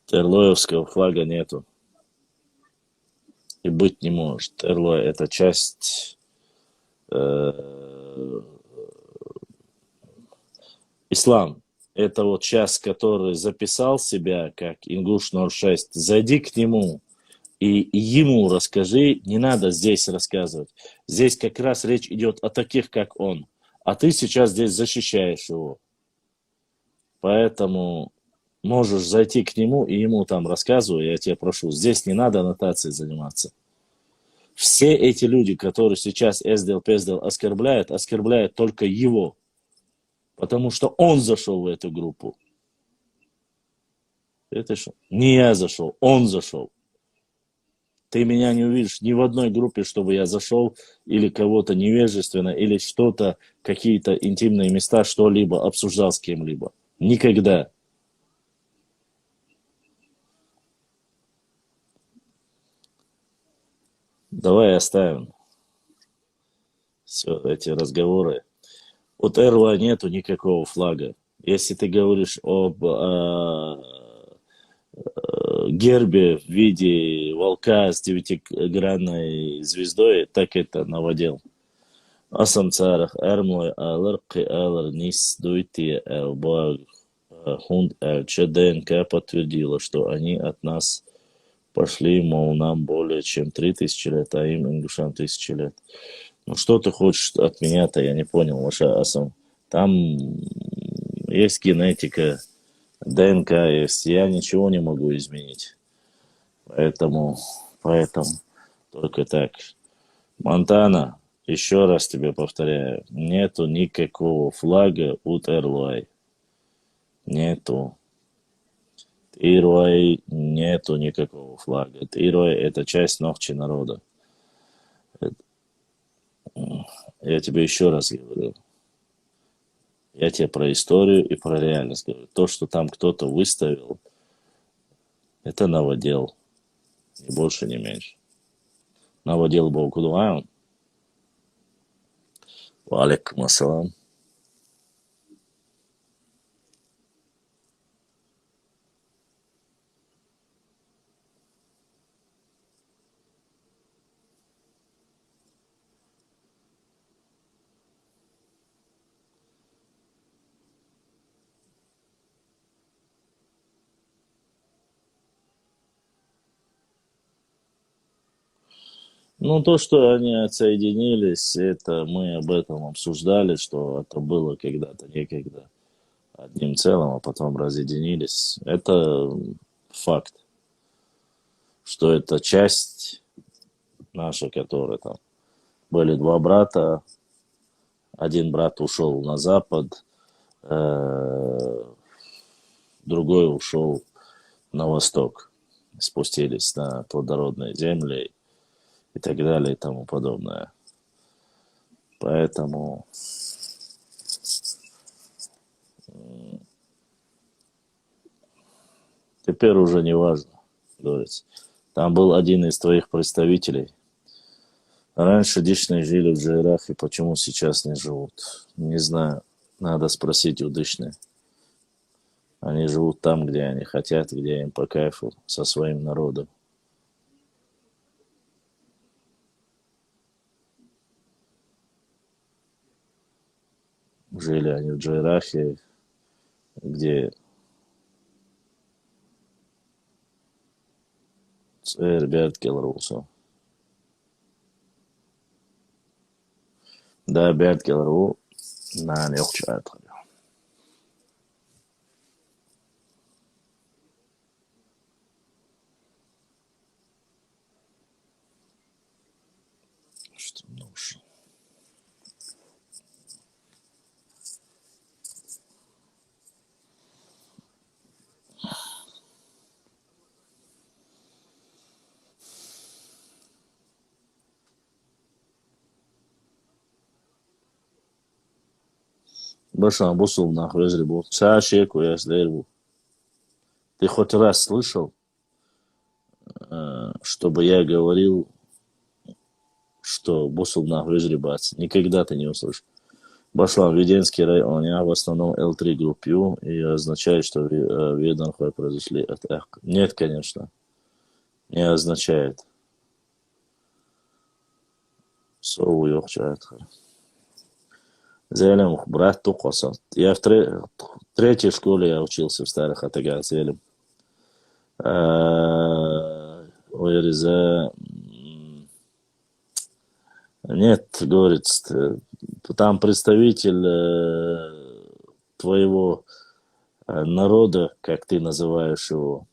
Терлоевского флага нету и быть не может. Терлой это часть ислам. Это вот часть, который записал себя как Ингуш 06. Зайди к нему и ему расскажи. Не надо здесь рассказывать. Здесь как раз речь идет о таких, как он. А ты сейчас здесь защищаешь его. Поэтому можешь зайти к нему и ему там рассказывай, я тебя прошу. Здесь не надо аннотацией заниматься. Все эти люди, которые сейчас СДЛ-ПСДЛ оскорбляют только его. Потому что он зашел в эту группу. Это что? Не я зашел, он зашел. Ты меня не увидишь ни в одной группе, чтобы я зашел или кого-то невежественно, или что-то, какие-то интимные места, что-либо обсуждал с кем-либо. Никогда. Давай оставим все эти разговоры. От Эрла нету никакого флага. Если ты говоришь об гербе в виде волка с девятигранной звездой, так это новодел. Асамцарах эрмлой алыр қи алыр нис дуйти баг хунд эльче ДНК подтвердила, что они от нас пошли, мол, нам более чем 3000 лет, а им, ингушам, 1000 лет. Ну, что ты хочешь от меня-то, я не понял, Маша Асам. Там есть генетика, ДНК есть, я ничего не могу изменить. Поэтому только так. Монтана, еще раз тебе повторяю, нету никакого флага от Эрлуай. Нету. Тируай нету никакого флага. Тируай это часть Нохчи народа. Я тебе еще раз говорю. Я тебе про историю и про реальность говорю. То, что там кто-то выставил, это новодел. Ни больше, ни меньше. Новодел Баукудуаун. Валикум ассалам. Ну, то, что они отсоединились, это мы об этом обсуждали, что это было когда-то некогда одним целым, а потом разъединились. Это факт, что это часть наша, которая там были два брата, один брат ушел на запад, другой ушел на восток, спустились на плодородные земли и так далее и тому подобное. Поэтому теперь уже не важно, говорится. Там был один из твоих представителей. Раньше дичные жили в Джейрах, и почему сейчас не живут? Не знаю. Надо спросить у дичных. Они живут там, где они хотят, где им по кайфу, со своим народом. Жили они в Джейрахе, где ребят Келрусов. Да, Берткелер у нан yok чаатар. Что нужно? Башан бусул нахуй разребу. Цашеку я сдербу. Ты хоть раз слышал, чтобы я говорил, что бусул нахуй разребаться? Никогда ты не услышишь. Башлан, Веденский район, я в основном L3 группию, и означает, что Веданхой произошли от Эх. Нет, конечно, не означает. Сову ёхчает. Зелем, брат тукоса. Я в третьей школе я учился в Старых Атагах, Зелем. Ойриза... Нет, говорит, там представитель твоего народа, как ты называешь его.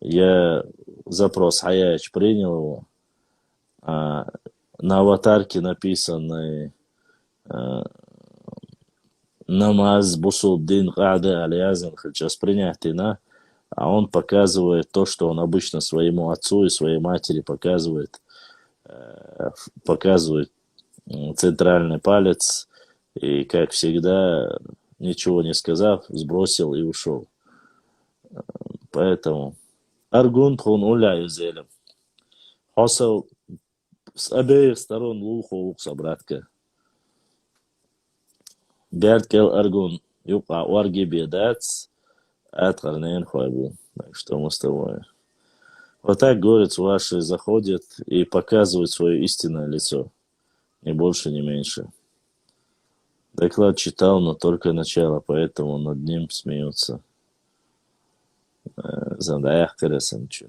Я запрос Хаяч принял его. На аватарке написано намаз бусуддин гада алязин сейчас принятый на, а он показывает то, что он обычно своему отцу и своей матери показывает центральный палец и, как всегда, ничего не сказав, сбросил и ушел. Поэтому аргун тхун уля юзелем. Хосел с обеих сторон луху братка. Берткел аргун юка уарги бедац от карнен хойбу. Так что мы с тобой. Вот так, говорится, ваши заходят и показывают свое истинное лицо. Ни больше, ни меньше. Доклад читал, но только начало, поэтому над ним смеются. Задаях кересен чу.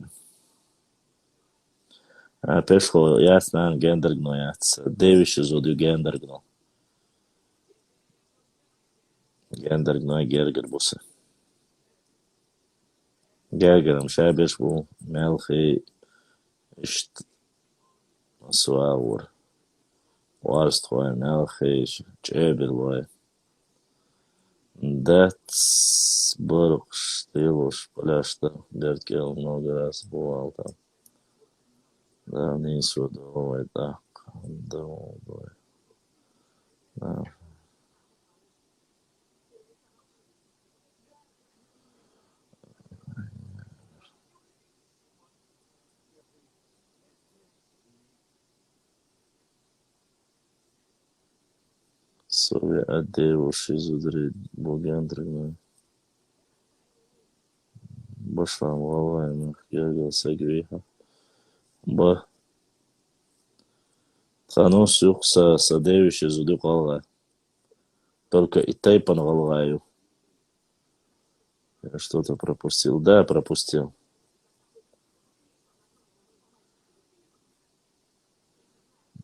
Пешхо ясно гендергно яц. Девище зуду гендергно. Гендергно гергербусы. Гергером шабеш бу мелхи ишт суаур. Варствой мелхи чеберлой. Дэц Борг Штилуш, Поляшта, Берткел много раз бывал там. Да, не судовой, да. Довой. Да. Сови Адеу Шизудри Бугендригной. Башлам Валайнах, Гергел Сагвиха. Ба. Ханус Юхса Садевичи Зуду Калга. Только и Тайпан Валгаю. Я что-то пропустил. Да, пропустил.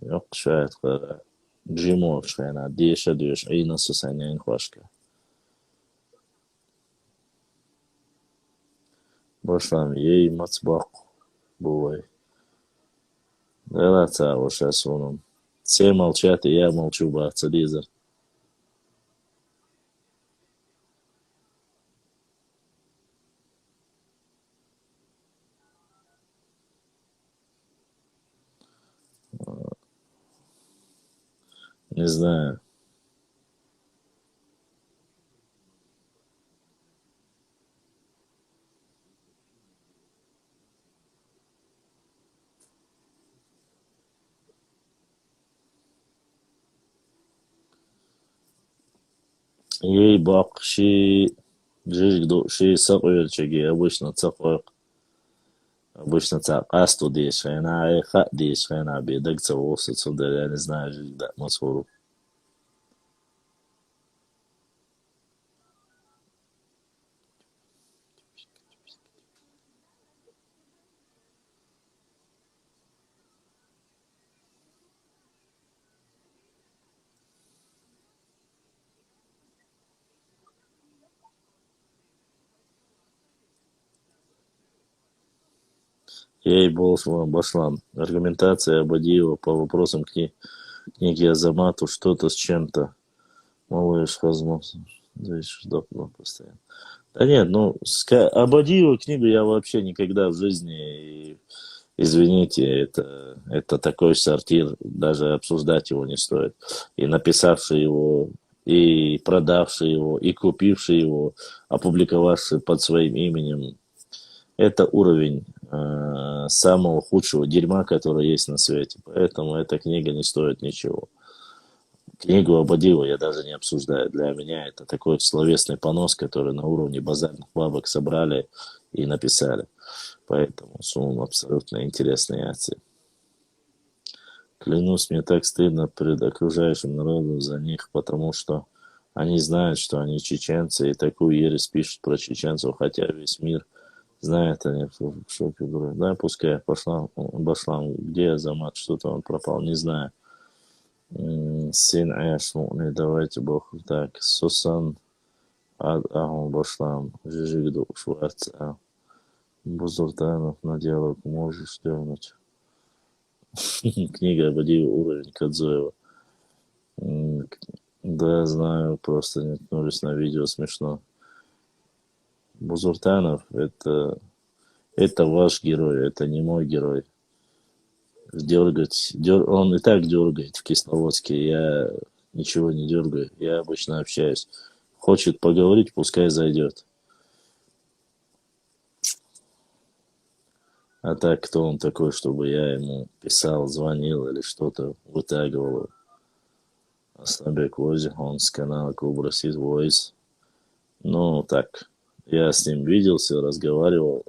Yok şayet kadar. Jimo şayna. Diyeşe diyorş. İyi nasıl sen yayın başka. Boşlam ей matbaq. Бывай. Да, вот сейчас он. Все молчат, и я молчу, телевизор. Не знаю. Ей бак, ши... Жижгду, ши сакуючаги, обычно цакуек. Обычно цак асту деш, она ха деш, она бедак цавосы, цуда, я не знаю, жижгда, масуру. Ей Болсман Башлан. Аргументация Абадиева по вопросам книги Азамату что-то с чем-то. Малыш Хазмов. Здесь ждал постоянно. Да нет, ну, Абадиева книгу я вообще никогда в жизни, извините, это такой сортир, даже обсуждать его не стоит. И написавший его, и продавший его, и купивший его, опубликовавший под своим именем, это уровень самого худшего дерьма, которое есть на свете. Поэтому эта книга не стоит ничего. Книгу Абадиева я даже не обсуждаю. Для меня это такой словесный понос, который на уровне базарных бабок собрали и написали. Поэтому сумма абсолютно интересные акции. Клянусь, мне так стыдно перед окружающим народом за них, потому что они знают, что они чеченцы, и такую ересь пишут про чеченцев, хотя весь мир знает, они в шоке. Да, пускай пошла, Башлам, где Азамат, что-то он пропал, не знаю. Сын Аяш, ну, давайте бог так, Сусан, Агун Башлам, Жижигду, Шварца, Бузуртанов на диалог можешь дернуть. Книга Абадиева, уровень Кадзоева. Да, знаю, просто не ткнулись на видео, смешно. Бузуртанов, это ваш герой, это не мой герой. Он и так дергает в Кисловодске, я ничего не дергаю, я обычно общаюсь. Хочет поговорить, пускай зайдет. А так, кто он такой, чтобы я ему писал, звонил или что-то вытягивал? Асланбек Вози, он с канала Клуб Российс Voice. Ну, так, я с ним виделся, разговаривал.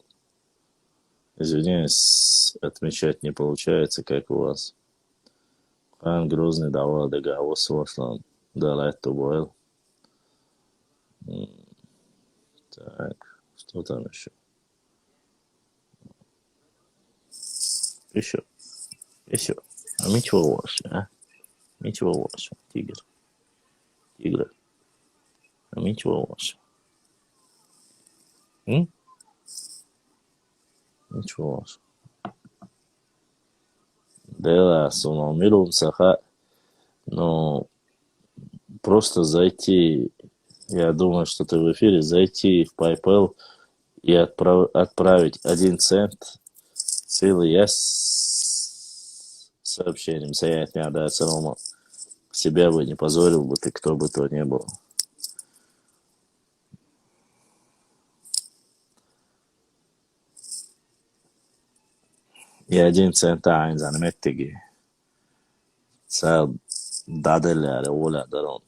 Извиняюсь, отмечать не получается, как у вас. Хан Грозный давал договор с Вашлан. Да, это был. Так, что там еще? Еще. А ничего ваше, а? Ничего ваше, тигр. А ничего ваше. Ничего ваше. Да, Сунамирум Саха. Ну, просто зайти, я думаю, что ты в эфире, зайти в PayPal и отправить 1 цент силы я с сообщением «Саят не отдается Рома». Себя бы не позорил бы ты, кто бы то ни был. И 1 цент aynı mettegi. Sağ dadeler ola daron.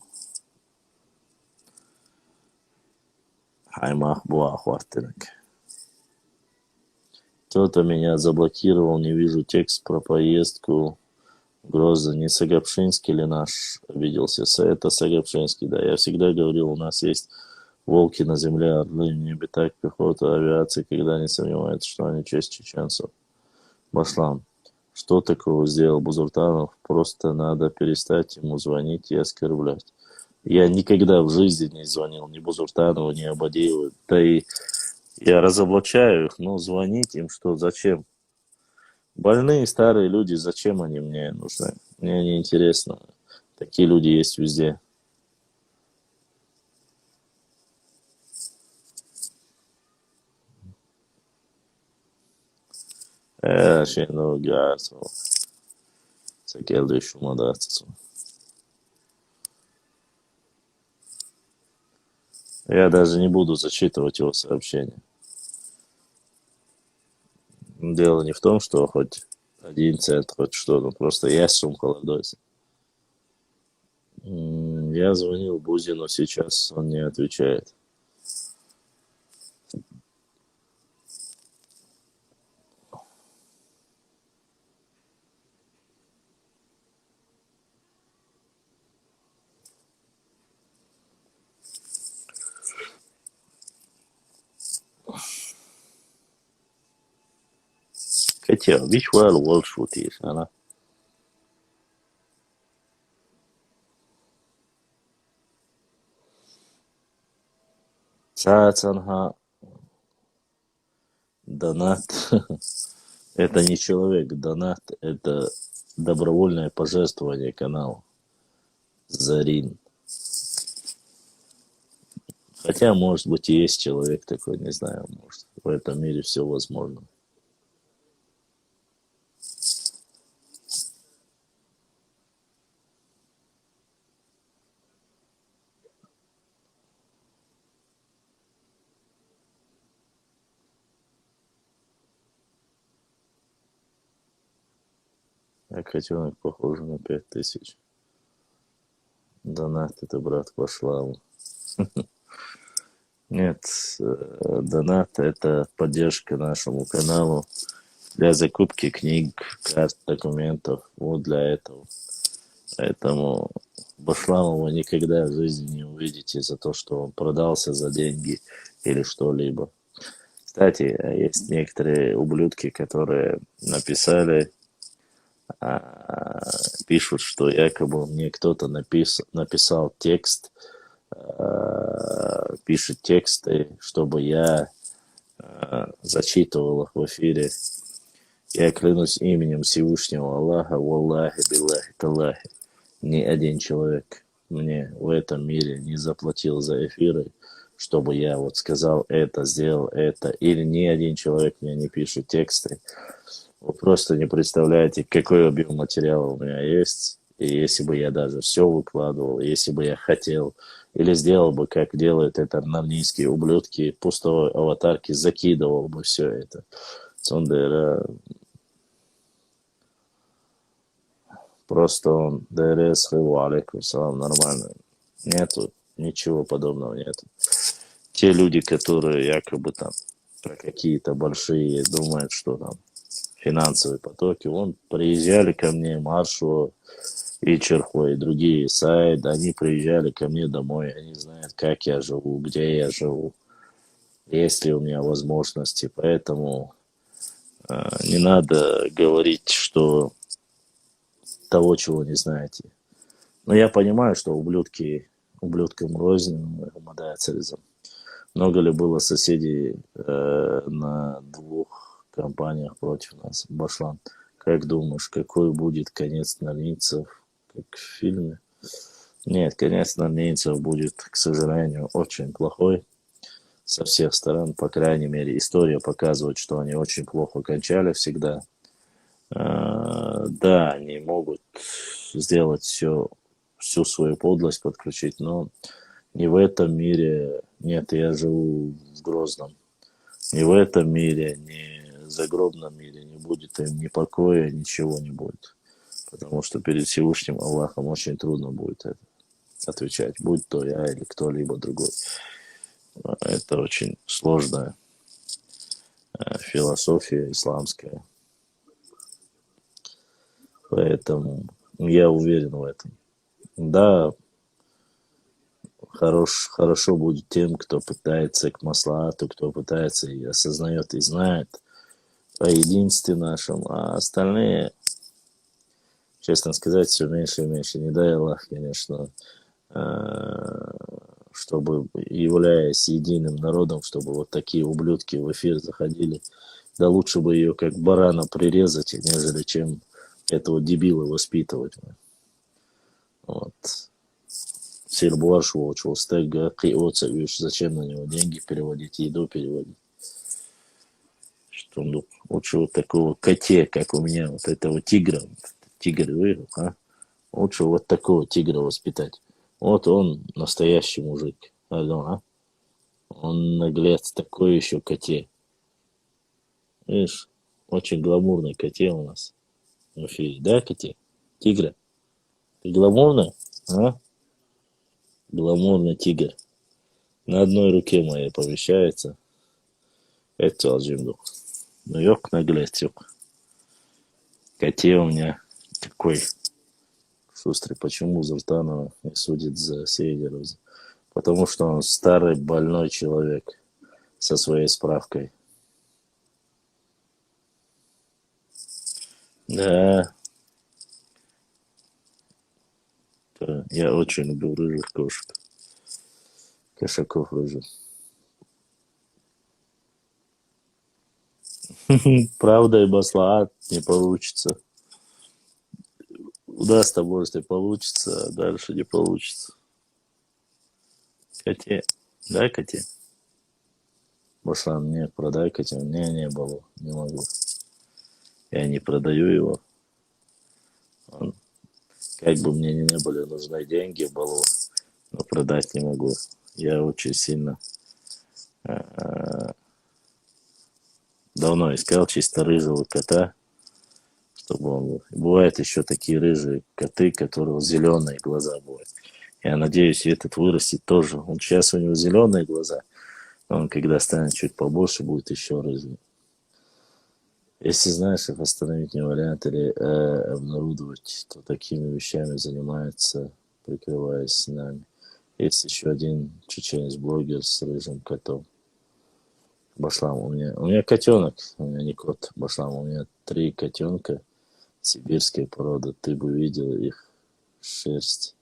Хаймах Буахвартинг. Кто-то меня заблокировал, не вижу текст про поездку. Гроза, не Сагапшинский ли наш обиделся? Это Сагапшинский, да. Я всегда говорил, у нас есть волки на земле, орлы в небе, так пехота, авиация, когда не сомневается, что они часть чеченцев. Башлам, что такого сделал Бузуртанов? Просто надо перестать ему звонить и оскорблять. Я никогда в жизни не звонил ни Бузуртанову, ни Абадееву. Да и я разоблачаю их, но звонить им что, зачем? Больные старые люди, зачем они мне нужны? Мне не интересно. Такие люди есть везде. Şimdi o gelsin. Sekelde şuma da atsın. Я даже не буду зачитывать его сообщение. Дело не в том, что хоть 1 цент, хоть что-то. Просто я сумка ладось. Я звонил Бузину, сейчас он не отвечает. Хотя, вишвал волшутишь, она. Саацанха донат. Это не человек, донат, это добровольное пожертвование каналу. Зарин. Хотя, может быть, и есть человек такой, не знаю, может, в этом мире все возможно. А котенок похож на 5000. Донат, это брат пошла. Нет, донат это поддержка нашему каналу для закупки книг, карт, документов. Вот для этого. Поэтому Башламова никогда в жизни не увидите за то, что он продался за деньги или что-либо. Кстати, есть некоторые ублюдки, которые написали, пишут, что якобы мне кто-то написал текст, пишет тексты, чтобы я зачитывал их в эфире. Я клянусь именем Всевышнего Аллаха, Валлахи, Биллахи, Таллахи. Ни один человек мне в этом мире не заплатил за эфиры, чтобы я вот сказал это, сделал это. Или ни один человек мне не пишет тексты. Вы просто не представляете, какой объем материала у меня есть. И если бы я даже все выкладывал, если бы я хотел, или сделал бы, как делают это армянские ублюдки, пустой аватарки, закидывал бы все это. Сондера просто он ДРС, алейкум салам, нормально. Нету, ничего подобного нету. Те люди, которые якобы там про какие-то большие думают, что там финансовые потоки, вон приезжали ко мне, Маршо и Черхо, и другие сайты, они приезжали ко мне домой, они знают, как я живу, где я живу, есть ли у меня возможности, поэтому не надо говорить, что того, чего не знаете. Но я понимаю, что ублюдкам рознь, гумодайцеризм. Много ли было соседей на двух компаниях против нас? Башлан, как думаешь, какой будет конец норнийцев, как в фильме? Нет, конец норнийцев будет, к сожалению, очень плохой со всех сторон. По крайней мере, история показывает, что они очень плохо кончали всегда. Да, они могут сделать всю свою подлость подключить, но не в этом мире. Нет, я живу в Грозном. Ни в этом мире, ни в загробном мире не будет им ни покоя, ничего не будет. Потому что перед Всевышним Аллахом очень трудно будет это отвечать, будь то я или кто-либо другой. Это очень сложная философия исламская. Поэтому я уверен в этом. Да, хорошо будет тем, кто пытается к маслахату, кто пытается и осознает, и знает о единстве нашем, а остальные, честно сказать, все меньше и меньше. Не дай Аллах, конечно, чтобы, являясь единым народом, чтобы вот такие ублюдки в эфир заходили. Да лучше бы ее как барана прирезать, нежели чем этого дебила воспитывать. Вот. Сирбуаш волчу, стега, киоца, видишь, зачем на него деньги переводить, еду переводить. Что он лучше вот такого коте, как у меня, вот этого тигра. Тигр выиграл, а? Лучше вот такого тигра воспитать. Вот он настоящий мужик. А? Он наглец, такой еще коте. Видишь, очень гламурный коте у нас в эфире. Да, коте? Тигра? Ты гламурная? А? Гламурный тигр. На одной руке моей помещается. Это алжимдук. Ну, ёк наглец, ёк. Коте у меня такой шустрый. Почему Зуртанова не судит за Сейдеров? Потому что он старый больной человек со своей справкой. Да. Я очень люблю рыжих кошек. Кошаков рыжих. Правда и масла не получится. Удастся, может, и получится, а дальше не получится. Коте. Дай коте. Башлан, мне продай коте. У меня не было. Не могу. Я не продаю его. Он, как бы мне не были нужны деньги, было, но продать не могу. Я очень сильно давно искал чисто рыжего кота, чтобы он был. Бывают еще такие рыжие коты, которые зеленые глаза бывают. Я надеюсь, и этот вырастет тоже. Он сейчас у него зеленые глаза, но он когда станет чуть побольше, будет еще рыжий. Если знаешь, их остановить не вариант или обнародовать, то такими вещами занимается, прикрываясь нами. Есть еще один чеченец-блогер с рыжим котом. Башлам, у меня котенок, у меня не кот, Башлам, у меня 3 котенка сибирской породы. Ты бы видел их шерсть.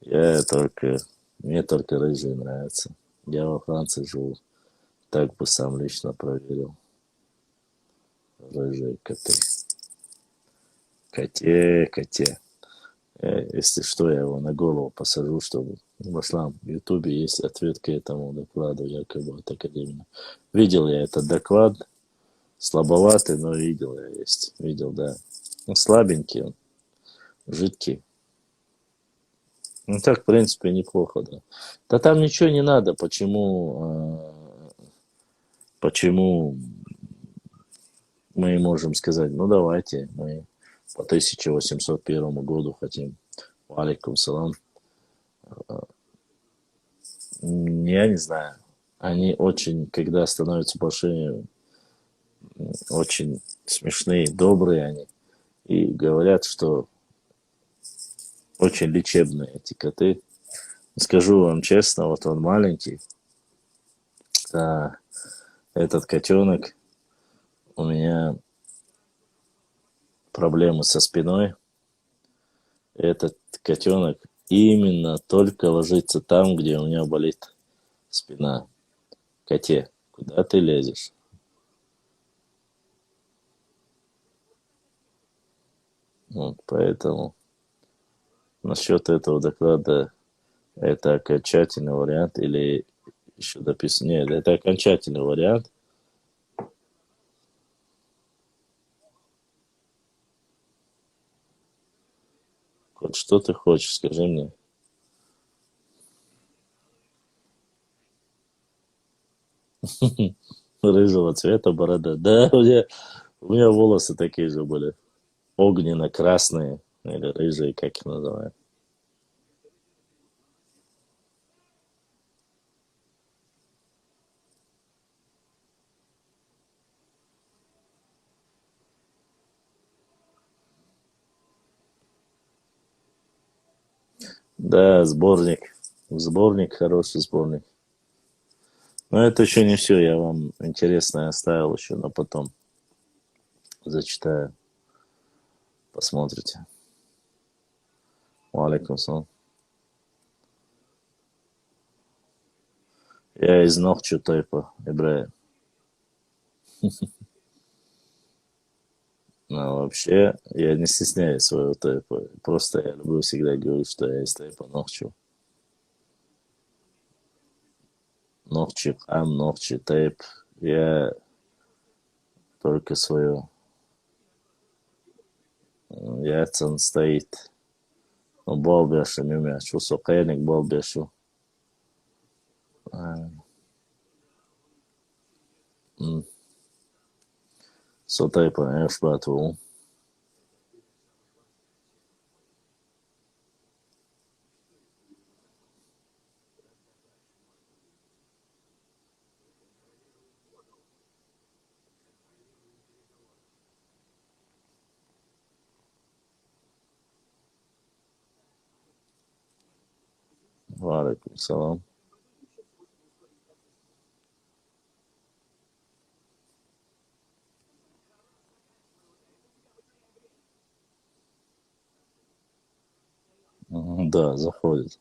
Я только, мне только рыжие нравятся. Я во Франции живу, так бы сам лично проверил. Рыжие коты. Коте. Если что, я его на голову посажу, чтобы... Башлам, в Ютубе есть ответ к этому докладу, якобы от Академии. Видел я этот доклад, слабоватый, но видел я есть. Видел, да. Ну, слабенький он, жидкий. Ну, так, в принципе, неплохо, да. Да там ничего не надо, почему мы можем сказать, ну, давайте, мы по 1801 году хотим. Алейкум салам. Я не знаю. Они очень, когда становятся большими, очень смешные, добрые они. И говорят, что очень лечебные эти коты. Скажу вам честно, вот он маленький, а этот котенок, у меня проблемы со спиной. Этот котенок именно только ложится там, где у меня болит спина. Коте, куда ты лезешь? Вот, поэтому насчет этого доклада это окончательный вариант или еще дописано? Нет, это окончательный вариант. Вот что ты хочешь, скажи мне. Рыжего цвета борода. Да, у меня волосы такие же были. Огненно-красные или рыжие, как их называют. Да, сборник. Сборник, хороший сборник. Но это еще не все. Я вам интересное оставил еще, но потом зачитаю. Посмотрите. Валикум салам. Я из Нохчу Тайпа, Ибраим. Но вообще, я не стесняюсь своего Тайпа. Просто я люблю всегда говорить, что я из Тайпа Нохчу. Нохчи Хан, Нохчи Тайп. Я только свое. Яйцен стоит. Ну, Балбешу, мимяшу. Сокайник Балбешу. Сотайпа Эшбатву. Валикум салам. Да, заходит.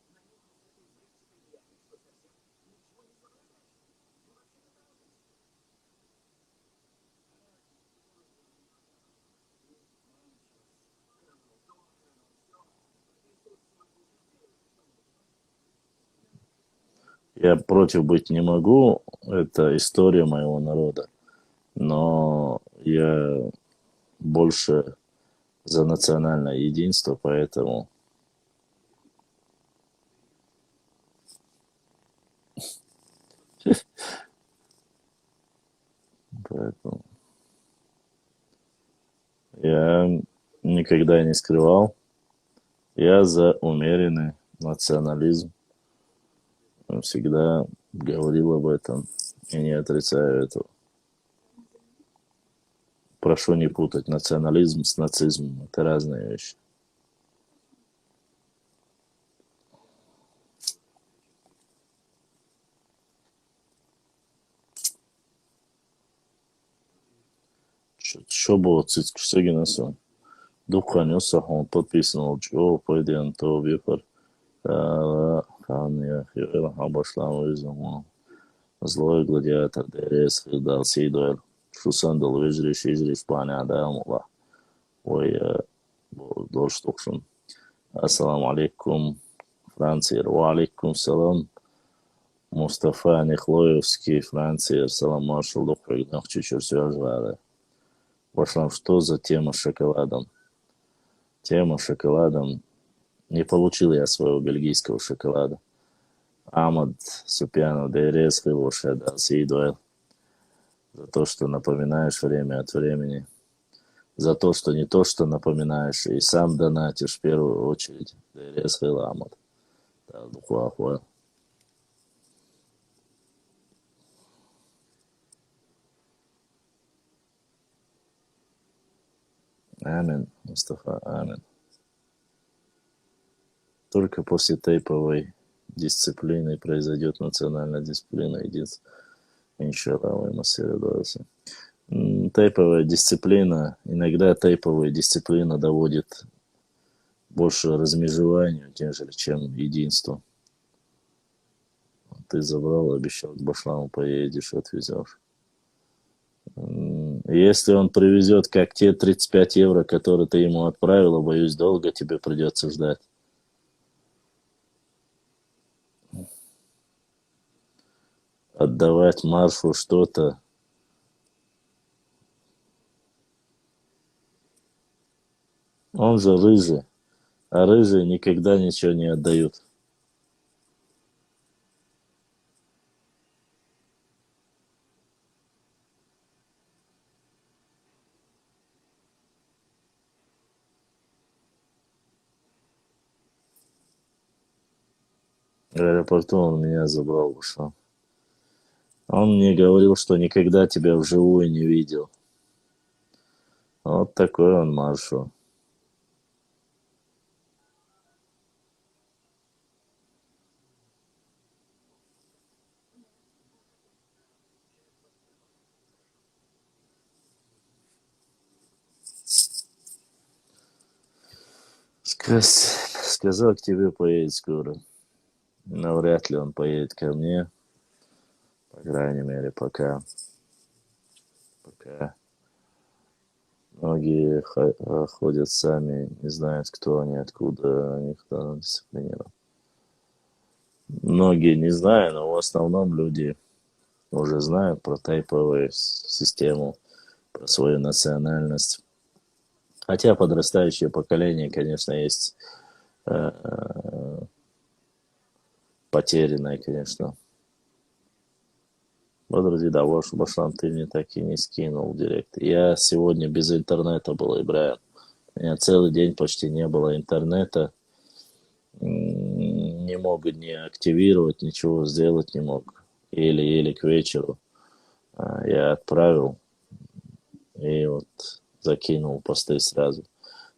Я против быть не могу, это история моего народа, но я больше за национальное единство, поэтому поэтому я никогда не скрывал, я за умеренный национализм, всегда говорил об этом и не отрицаю этого. Прошу не путать национализм с нацизмом, это разные вещи. Что было цицку сегинасу? Духань осахон подписано Джо, пойдем то вифар. Хан я хила хабашлам визам. Злой гладиатор Дерес дал Сейдуэль. Шусандал вижриш изриш пане адамула. Ой, дольш токшун. Ассаламу алейкум, Франция. Ва алейкум салам. Мустафа Нехлоевский, Франция. Салам маршал докрыг нахчучур связывали. Башлам, что за тема с шоколадом? Тема с шоколадом. Не получил я своего бельгийского шоколада. Амад Супьянов Дейрес Хилошеда Сейдуэль. За то, что напоминаешь время от времени. За то, что не то, что напоминаешь, и сам донатишь в первую очередь. Дейрес Хил Амад. Да, духуахуа. Амин, Мустафа, амин. Только после тейповой дисциплины произойдет национальная дисциплина единства. Иншаллах, масиридуасы. Тейповая дисциплина, иногда тейповая дисциплина доводит больше размежеванию, нежели чем единству. Ты забрал, обещал, к Башламу поедешь, отвезешь. Если он привезет, как те 35 евро, которые ты ему отправила, боюсь, долго тебе придется ждать. Отдавать Марфу что-то. Он же рыжий, а рыжие никогда ничего не отдают. В аэропорту он меня забрал, ушел. Он мне говорил, что никогда тебя вживую не видел. Вот такой он Маршал. Сказал, к тебе поедет скоро. Но вряд ли он поедет ко мне. По крайней мере, пока. Пока. Многие ходят сами, не знают, кто они, откуда они, кто дисциплинирован. Многие не знают, но в основном люди уже знают про тайповую систему, про свою национальность. Хотя подрастающее поколение, конечно, есть потерянное, конечно. Подожди, да, Башлам, ты мне так и не скинул директ. Я сегодня без интернета был, Ибраим. У меня целый день почти не было интернета. Не мог ни активировать, ничего сделать не мог. Еле-еле к вечеру я отправил и вот закинул посты сразу.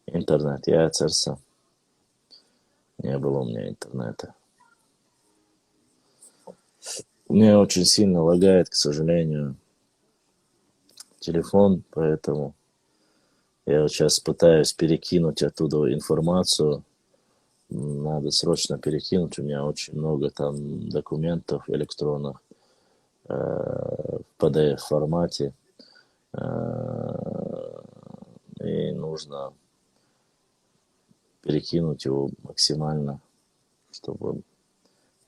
Интернет, я царса. Не было у меня интернета. Мне очень сильно лагает, к сожалению, телефон, поэтому я вот сейчас пытаюсь перекинуть оттуда информацию. Надо срочно перекинуть. У меня очень много там документов электронных в PDF формате. И нужно перекинуть его максимально, чтобы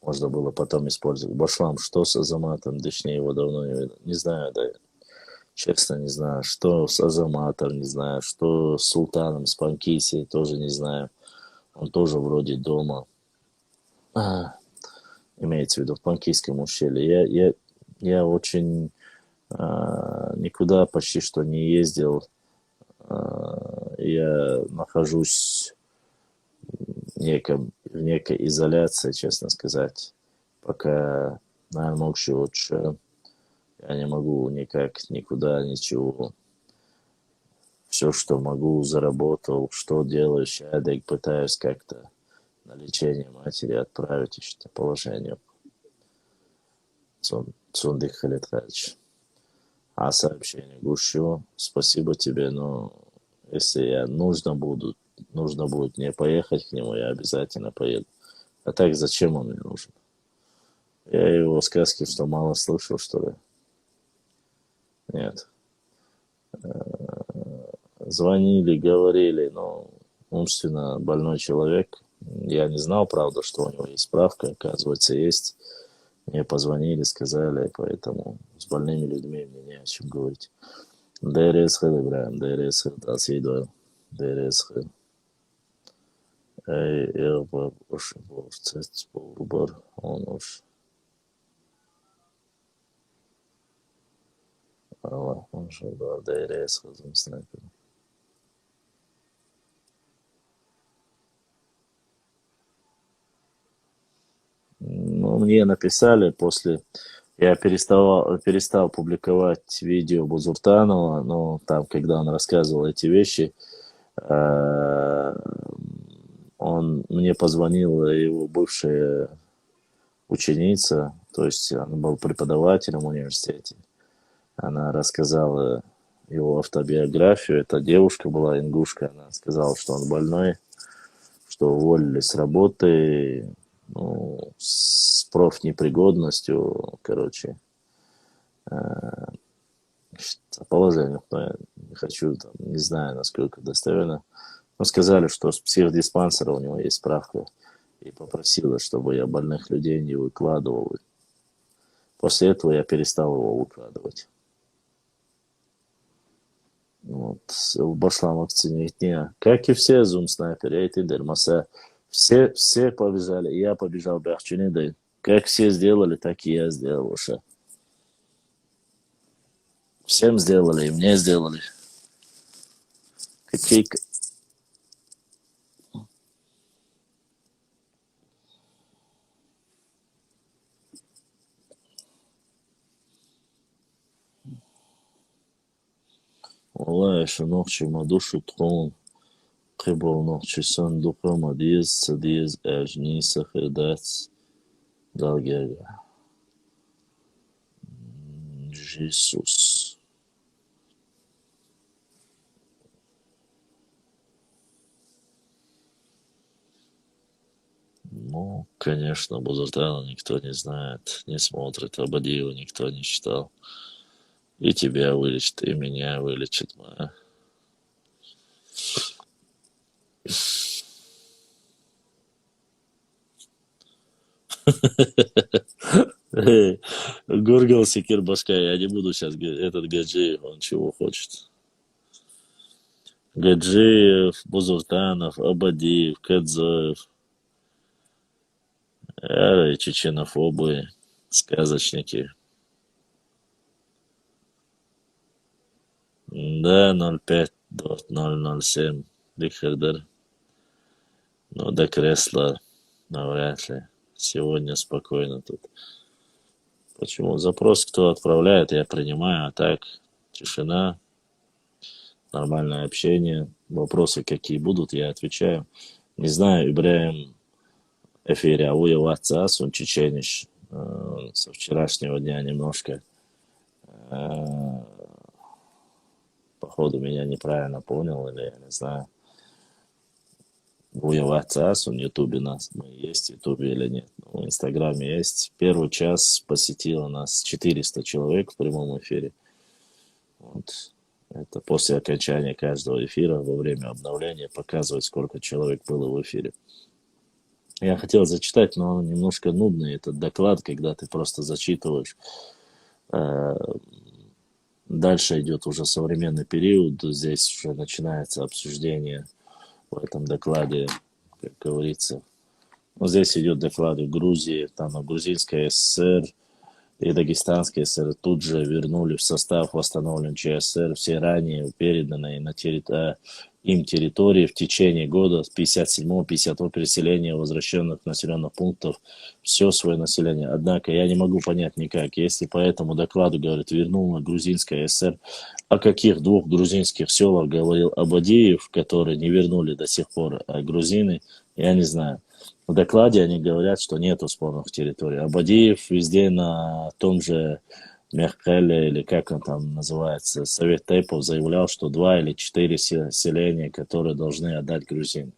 Можно было потом использовать. Башлам, что с Азаматом? Точнее, его давно не видно. Не знаю, да. Честно, не знаю. Что с Азаматом, не знаю. Что с Султаном, с Панкисей, тоже не знаю. Он тоже вроде дома. А, имеется в виду в Панкийском ущелье. Я очень никуда почти что не ездил. Я нахожусь в некой изоляции, честно сказать. Пока на ночью лучше. Я не могу никак, никуда, ничего. Все, что могу, заработал, что делаю, щадик, пытаюсь как-то на лечение матери отправить еще положение. Цундик Халитхач. А сообщение Гущу, спасибо тебе, но если нужно будет мне поехать к нему, я обязательно поеду. А так зачем он мне нужен? Я его сказки, что мало слышал, что ли? Нет. Звонили, говорили, но умственно больной человек. Я не знал, правда, что у него есть справка, оказывается, есть. Мне позвонили, сказали, поэтому с больными людьми мне не о чем говорить. ДРС Ибраим, ДРС Тасидо, ДРС Эрбар Ушбор, Цецбор, он уж Аллах, он же да, ДРС Хазм Снайпер. Ну, мне написали после... Я перестал публиковать видео Бузуртанова, но там, когда он рассказывал эти вещи, э, он мне позвонила его бывшая ученица, то есть он был преподавателем в университете. Она рассказала его автобиографию. Эта девушка была ингушка, она сказала, что он больной, что уволили с работы, ну, с профнепригодностью, короче, положение, но я не хочу, там, не знаю, насколько достоверно. Но сказали, что с психдиспансера у него есть справка, и попросила, чтобы я больных людей не выкладывал. После этого я перестал его выкладывать. Вот. В Башлам акции дня. Как и все, Zoom снайпер, я и Тиндер, Маса. Все побежали, и я побежал Бахчуни, да. Как все сделали, так и я сделал уже. Всем сделали, и мне сделали. Какие... والله شنوخشي ما душу тронул. Прибыл ночи сандука, мадиз, садиз, эжни, сахирдац, далгега. Иисус. Ну, конечно, Бузуртана никто не знает, не смотрит, Абадиева никто не читал. И тебя вылечит, и меня вылечит. Гургал Секир Башка, я не буду сейчас этот Гаджиев, он чего хочет. Гаджиев, Бузуртанов, Абадиев, Кадзоев, чеченофобы, сказочники. Да, 05.007 Рихардер. Но до кресла навряд ли. Сегодня спокойно тут. Почему? Запрос кто отправляет, я принимаю, а так тишина, нормальное общение. Вопросы какие будут, я отвечаю. Не знаю, Ибраим эфире Ауя Ватсас, он чеченец. Со вчерашнего дня немножко походу меня неправильно понял, или я не знаю. Уя Ватсас, он в Ютубе нас, мы есть в Ютубе или нет. В Инстаграме есть. Первый час посетило нас 400 человек в прямом эфире. Вот. Это после окончания каждого эфира во время обновления показывает, сколько человек было в эфире. Я хотел зачитать, но немножко нудный этот доклад, когда ты просто зачитываешь. Э, Дальше идет уже современный период, здесь уже начинается обсуждение в этом докладе, как говорится. Вот здесь идет доклад в Грузии, там Грузинская ССР и Дагестанская ССР тут же вернули в состав восстановлен ЧССР все ранее переданные им территории в течение года с 57-50 переселения возвращенных населенных пунктов все свое население. Однако я не могу понять никак, если по этому докладу, говорит, вернула Грузинская ССР, о каких двух грузинских селах говорил Абадиев, которые не вернули до сих пор, а грузины, я не знаю. В докладе они говорят, что нету спорных территорий. Абадиев везде на том же Мехкеле, или как он там называется, Совет Тейпов заявлял, что 2 или 4 селения, которые должны отдать грузин.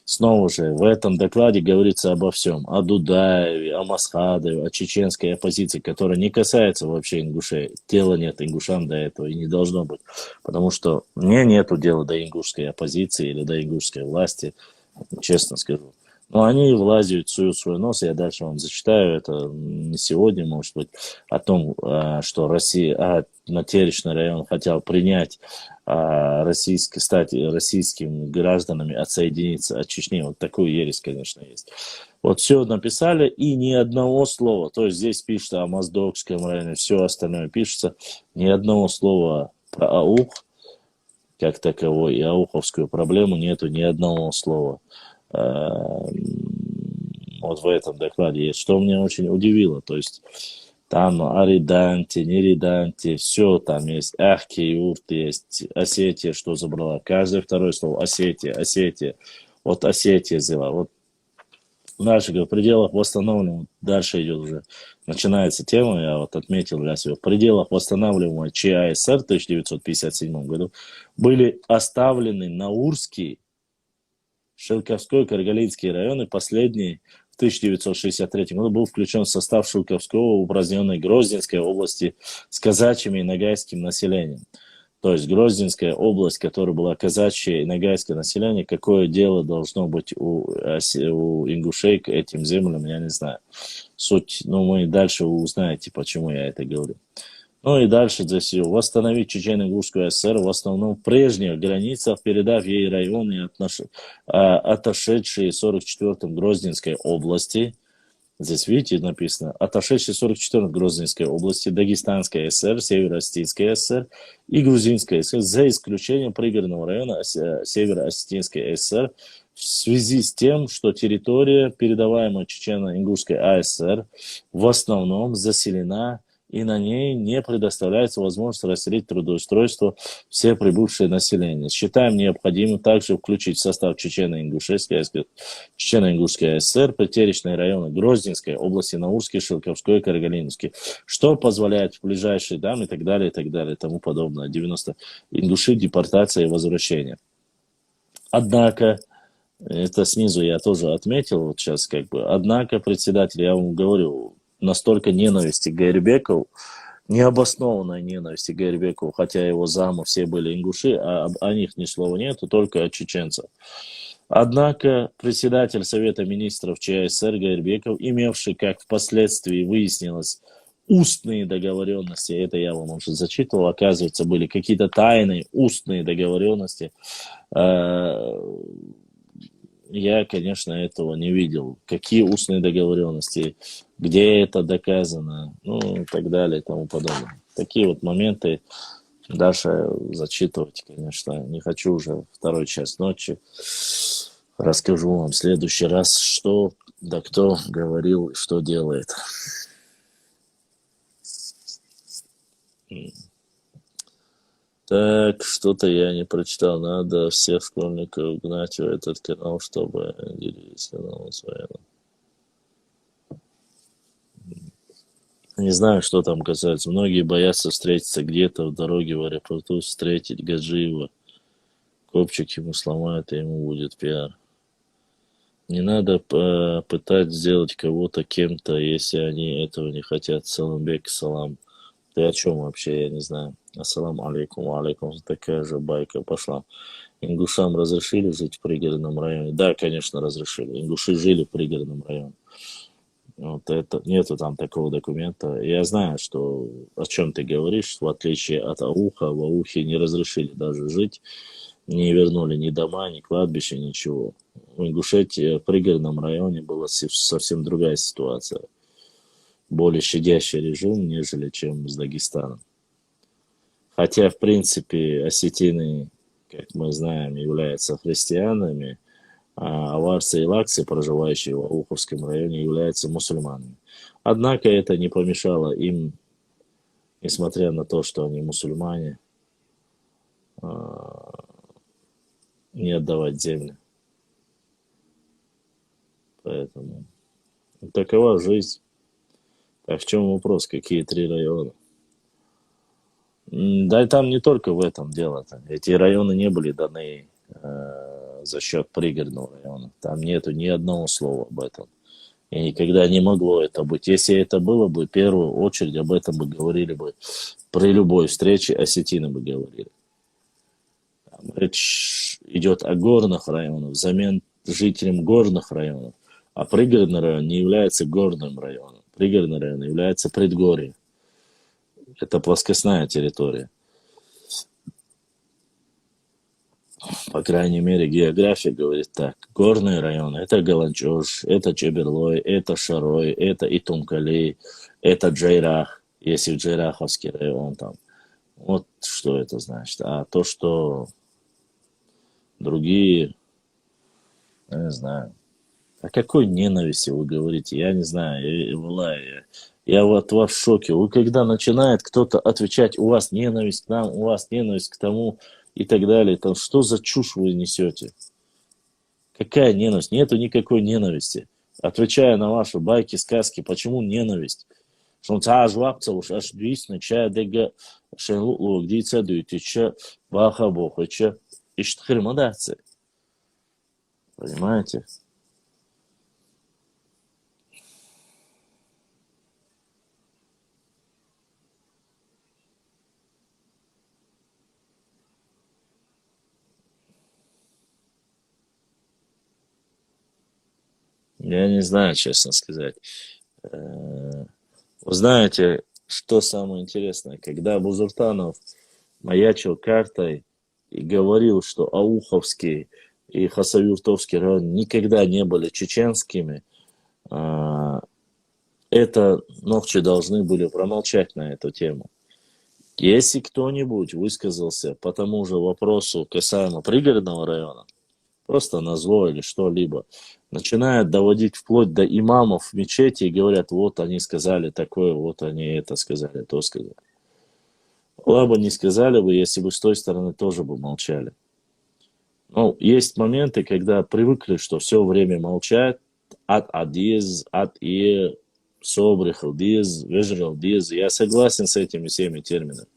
Снова же, в этом докладе говорится обо всем. О Дудаеве, о Масхадове, о чеченской оппозиции, которая не касается вообще ингушей. Дела нет ингушам до этого и не должно быть. Потому что мне нету дела до ингушской оппозиции или до ингушской власти, честно скажу. Но они влазят, суют свой нос, я дальше вам зачитаю, это не сегодня, может быть, о том, что Россия, Натеречный район хотел принять стать российскими гражданами, отсоединиться от Чечни. Вот такую ересь, конечно, есть. Вот все написали, и ни одного слова, то есть здесь пишется о Моздокском районе, все остальное пишется, ни одного слова про АУХ, как таковой, и ауховскую проблему нету ни одного слова. Вот в этом докладе есть, что меня очень удивило, то есть там Ариданти, Нериданти, все там есть, Ахки, Юрт есть, Осетия, что забрала, каждое второе слово Осетия, Осетия, вот Осетия взяла, вот в наших пределах восстановленных, дальше идет уже, начинается тема, я вот отметил для себя, в пределах восстанавливаемой ЧАСР в 1957 году были оставлены Наурские, Шелковской, Каргалинские районы, последний в 1963 году был включен в состав Шелковского упраздненной Грозненской области с казачьим и нагайским населением. То есть Грозненская область, которая была казачье и нагайское население, какое дело должно быть у ингушей к этим землям, я не знаю. Суть, мы дальше вы узнаете, почему я это говорю. Ну и дальше здесь восстановить Чечено-Ингушскую ССР в основном в прежних границах, передав ей районы, отошедшие в 1944-м Грозненской области. Здесь, видите, написано, отошедшие в 1944-м Грозненской области, Дагестанская ССР, Северо-Осетинская ССР и Грузинская ССР, за исключением пригородного района Северо-Осетинской ССР, в связи с тем, что территория, передаваемая Чечено-Ингушской АСР, в основном заселена, и на ней не предоставляется возможность расселить трудоустройство все прибывшее население. Считаем необходимым также включить в состав Чечено-Ингушской ССР притеречные районы Грозненской области, Наурский, Шелковской, Каргалинский, что позволяет в ближайшие и так далее, и тому подобное. 90 ингуши, депортация и возвращение. Однако, это снизу я тоже отметил, вот сейчас однако председатель, я вам говорю, настолько ненависти к Гайрбекову, необоснованной ненависти к Гайрбекову, хотя его замы все были ингуши, а о них ни слова нету, только о чеченцах. Однако председатель Совета министров ЧССР Гайрбеков, имевший, как впоследствии выяснилось, устные договоренности, это я вам уже зачитывал, оказывается, были какие-то тайные устные договоренности, я, конечно, этого не видел. Какие устные договоренности, где это доказано, и так далее и тому подобное. Такие вот моменты дальше зачитывать, конечно, не хочу уже второй час ночи. Расскажу вам в следующий раз, что да кто говорил, что делает. Так, что-то я не прочитал. Надо всех школьников гнать в этот канал, чтобы делились каналом своим. Не знаю, что там касается. Многие боятся встретиться где-то в дороге в аэропорту, встретить Гаджиева. Копчик ему сломает, и ему будет пиар. Не надо пытать сделать кого-то кем-то, если они этого не хотят. Саламбек, салам. Ты о чем вообще, я не знаю. Ассаламу алейкум, алейкум. Такая же байка пошла. Ингушам разрешили жить в пригородном районе? Да, конечно, разрешили. Ингуши жили в пригородном районе. Вот это, нету там такого документа. Я знаю, что о чем ты говоришь, в отличие от Ауха, в Аухе не разрешили даже жить, не вернули ни дома, ни кладбища, ничего. В Ингушетии, в пригородном районе была совсем другая ситуация. Более щадящий режим, нежели чем с Дагестаном. Хотя, в принципе, осетины, как мы знаем, являются христианами, а аварцы и лаксы, проживающие в Ауховском районе, являются мусульманами. Однако это не помешало им, несмотря на то, что они мусульмане, не отдавать земли. Поэтому такова жизнь. Так в чем вопрос? Какие 3 района? Да и там не только в этом дело-то. Эти районы не были даны за счет пригородного района. Там нету ни одного слова об этом. И никогда не могло это быть. Если это было бы, в первую очередь об этом бы говорили бы при любой встрече, осетины бы говорили. Там речь идет о горных районах, взамен жителям горных районов. А пригородный район не является горным районом. Пригородный район является предгорьем. Это плоскостная территория. По крайней мере, география говорит так. Горные районы – это Галанчош, это Чеберлой, это Шарой, это Итумкали, это Джейрах, если Джейраховский район там. Вот что это значит. А то, что другие, я не знаю. О какой ненависти вы говорите? Я не знаю. Я вот в шоке. Вы когда начинает кто-то отвечать, у вас ненависть к нам, у вас ненависть к тому и так далее, там, что за чушь вы несете? Какая ненависть? Нету никакой ненависти. Отвечая на ваши байки, сказки, почему ненависть? Что уж аж действительно, чая дега шенлу, где цедуете, че баха бога, че иштхырмадаться. Понимаете? Я не знаю, честно сказать. Вы знаете, что самое интересное? Когда Бузуртанов маячил картой и говорил, что Ауховский и Хасавюртовский район никогда не были чеченскими, это ногчи должны были промолчать на эту тему. Если кто-нибудь высказался по тому же вопросу касаемо пригородного района, просто назло или что-либо, начинают доводить вплоть до имамов в мечети и говорят, вот они сказали такое, вот они это сказали, то сказали. Лабо не сказали бы, если бы с той стороны тоже бы молчали. Ну, есть моменты, когда привыкли, что все время молчат, от адиз, от и собрих диз, вежрал диз. Я согласен с этими всеми терминами.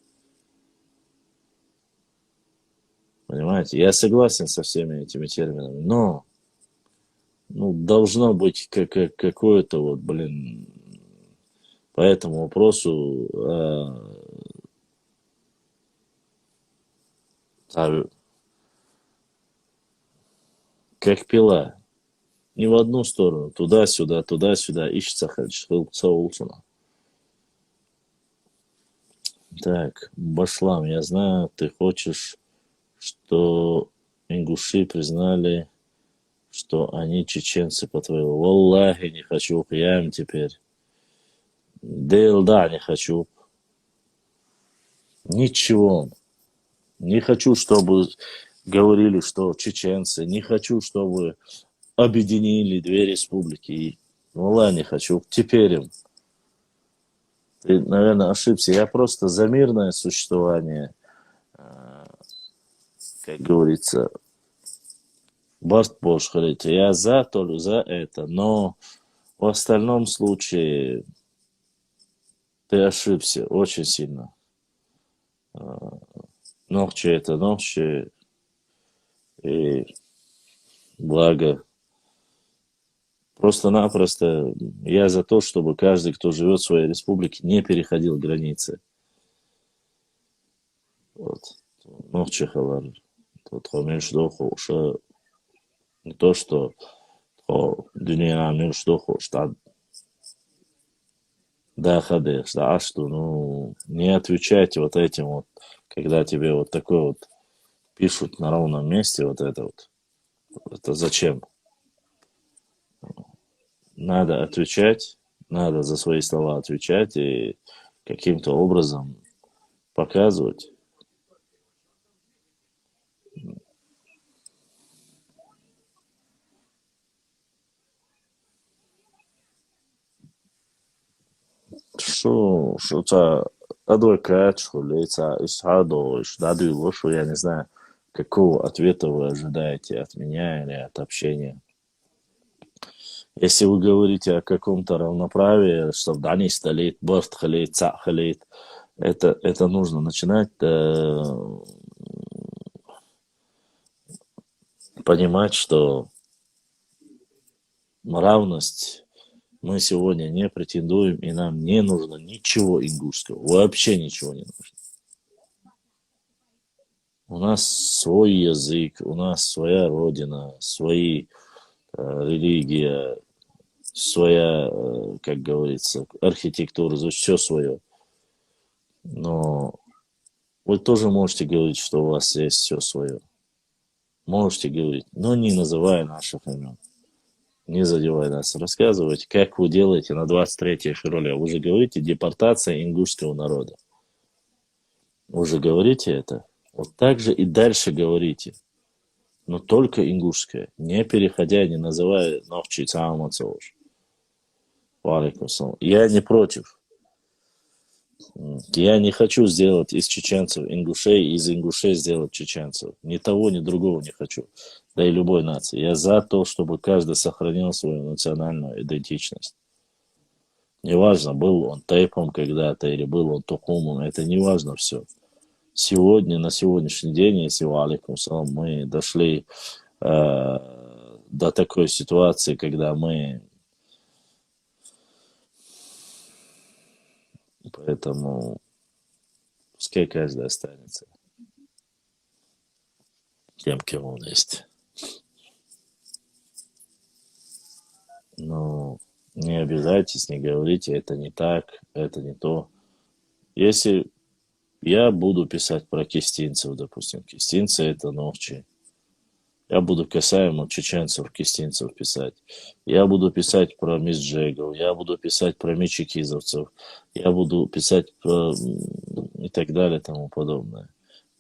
Понимаете? Я согласен со всеми этими терминами, но должно быть какое-то вот, по этому вопросу как пила. Не в одну сторону, туда-сюда, ищется улучшено. Так, Башлам, я знаю, ты хочешь, что ингуши признали, что они чеченцы, по-твоему. Валлахи, не хочу, я им теперь. Да, не хочу. Ничего. Не хочу, чтобы говорили, что чеченцы. Не хочу, чтобы объединили 2 республики. Валлахи, не хочу. Теперь им. Ты, наверное, ошибся. Я просто за мирное существование, как говорится, Барт Бошхарит. Я за это, но в остальном случае ты ошибся очень сильно. Ногчи это ногчи, и благо. Просто-напросто я за то, чтобы каждый, кто живет в своей республике, не переходил границы. Вот. Ногчи халар. Тут меньше уж не то, что dünya меньше что да, ходишь, да, а что, ну, не отвечайте вот этим вот, когда тебе вот такое вот пишут на ровном месте, вот это зачем? Надо отвечать, надо за свои слова отвечать и каким-то образом показывать. Что адвокат, что ли, исхадо, что я не знаю, какого ответа вы ожидаете от меня или от общения. Если вы говорите о каком-то равноправии, что Дани столит, борт халит, ца халит, это нужно начинать понимать, что равность мы сегодня не претендуем, и нам не нужно ничего ингушского, вообще ничего не нужно. У нас свой язык, у нас своя родина, свои религия, своя, как говорится, архитектура, все свое. Но вы тоже можете говорить, что у вас есть все свое. Можете говорить, но не называя наших имен. Не задевая нас. Рассказывайте, как вы делаете на 23 февраля. Вы же говорите депортация ингушского народа. Вы же говорите это. Вот так же и дальше говорите. Но только ингушское. Не переходя, не называя Нохчи Цаамацауш. Я не против. Я не хочу сделать из чеченцев ингушей, из ингушей сделать чеченцев. Ни того, ни другого не хочу. Да и любой нации. Я за то, чтобы каждый сохранил свою национальную идентичность. Неважно, был он тейпом когда-то или был он тухумом, это не важно все. Сегодня, на сегодняшний день, если алейкум салам, мы дошли до такой ситуации, когда мы... Поэтому пускай каждый останется тем, кем он есть. Но не обижайтесь, не говорите, это не так, это не то. Если я буду писать про кистинцев, допустим, кистинцы это ногчи. Я буду касаемо чеченцев, кистинцев писать. Я буду писать про мисджегов, я буду писать про мичикизовцев, я буду писать про и так далее и тому подобное.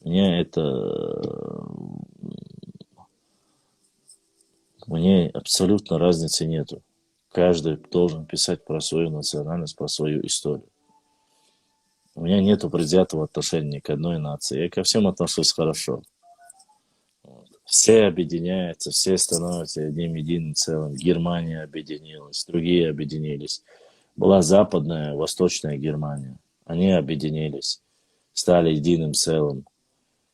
Мне абсолютно разницы нету. Каждый должен писать про свою национальность, про свою историю. У меня нету предвзятого отношения ни к одной нации. Я ко всем отношусь хорошо. Все объединяются, все становятся одним единым целым. Германия объединилась, другие объединились. Была западная, восточная Германия. Они объединились, стали единым целым.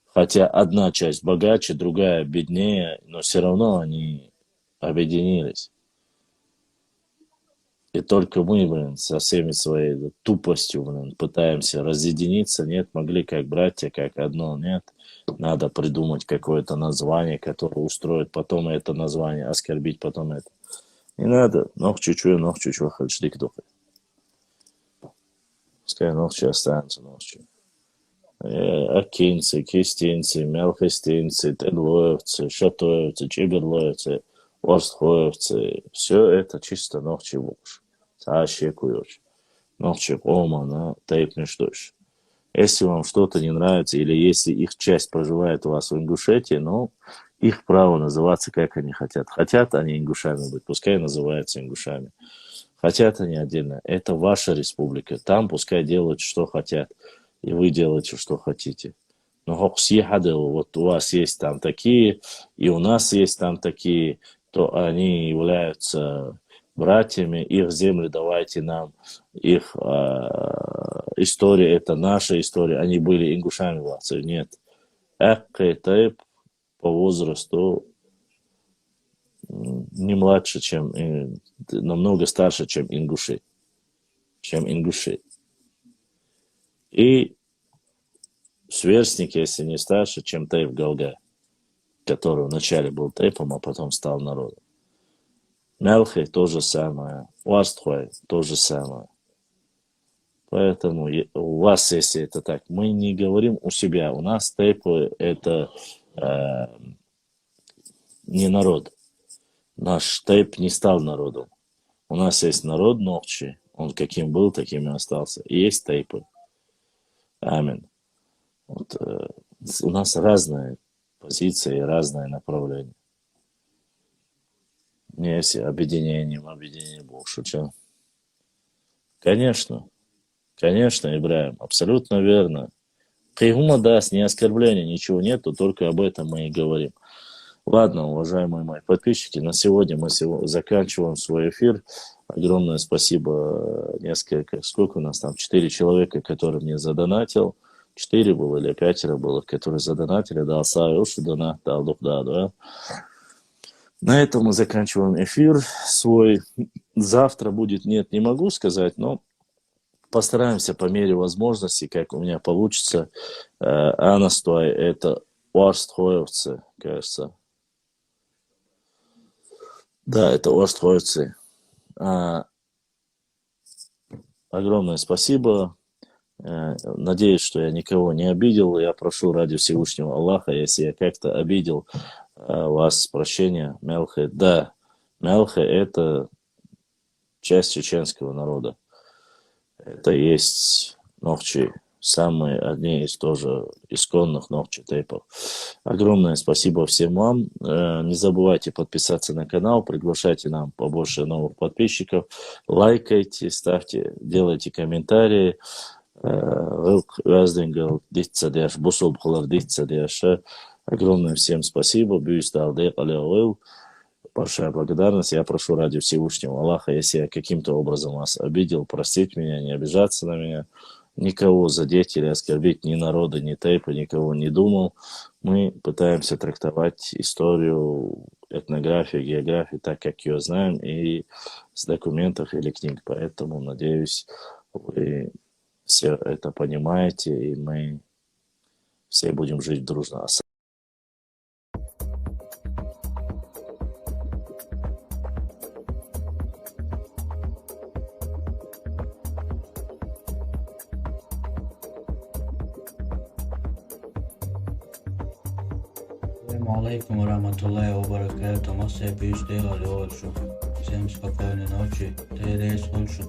Хотя одна часть богаче, другая беднее, но все равно они объединились. И только мы, со всеми своей тупостью, пытаемся разъединиться. Нет, могли как братья, как одно. Нет, надо придумать какое-то название, которое устроит потом это название, оскорбить потом это. Не надо. Нох чуть-чуть, хальшдик духай. Пускай нохчи останутся нохчи. Акинцы, кистинцы, мелхостинцы, тедлоевцы, шатоевцы, чеберлоевцы, орстхоевцы. Все это чисто нохчи волш. Саще куешь. Нохчи ома на тейп мештош. Если вам что-то не нравится, или если их часть проживает у вас в Ингушетии, ну, их право называться, как они хотят. Хотят они ингушами быть, пускай называются ингушами. Хотят они отдельно. Это ваша республика. Там пускай делают, что хотят. И вы делаете, что хотите. Но вот у вас есть там такие, и у нас есть там такие, то они являются братьями, их земли давайте нам, их история это наша история, они были ингушами власти. Нет. Тайп по возрасту не младше, чем, намного старше, чем ингуши. И сверстники, если не старше, чем Тайп Галга. который вначале был тейпом, а потом стал народом. Мелхей то же самое. Уарстхой то же самое. Поэтому у вас, если это так, мы не говорим у себя. У нас тейпы это не народ. Наш тейп не стал народом. У нас есть народ Нохчи. Он каким был, таким и остался. И есть тейпы. Амин. Вот, у нас разные позиции, разные направления. Не если объединение больше, чем. Конечно, Ибраим, абсолютно верно. Кайгума даст, не оскорбления, ничего нету, только об этом мы и говорим. Ладно, уважаемые мои подписчики, на сегодня мы заканчиваем свой эфир. Огромное спасибо. Сколько у нас там? 4 человека, которые мне задонатил. 4 было или 5 было, которые задонатили. Да, Саюшу донат, да. На этом мы заканчиваем эфир свой. Завтра будет, нет, не могу сказать, но постараемся по мере возможности, как у меня получится. Анастой, это Уарстхоевцы, кажется. Да, это Уарстхоевцы. Огромное спасибо. Надеюсь, что я никого не обидел. Я прошу ради Всевышнего Аллаха, если я как-то обидел вас, прощения. Мелхе, да, Мелхе это часть чеченского народа. Это есть Нохчи, самые одни из тоже исконных Нохчи тейпов. Огромное спасибо всем вам. Не забывайте подписаться на канал, приглашайте нам побольше новых подписчиков, лайкайте, ставьте, делайте комментарии. Огромное всем спасибо. Большая благодарность. Я прошу ради Всевышнего Аллаха, если я каким-то образом вас обидел, простить меня, не обижаться на меня. Никого задеть или оскорбить ни народа, ни тейпа, никого не думал. Мы пытаемся трактовать историю, этнографию, географию так, как ее знаем, и с документов или книг. Поэтому, надеюсь, вы все это понимаете, и мы все будем жить дружно. Assalamu alaikum warahmatullahi wabarakatuh. Масса пиздела лёшу. Всем спокойной ночи. Ты рейс лучше.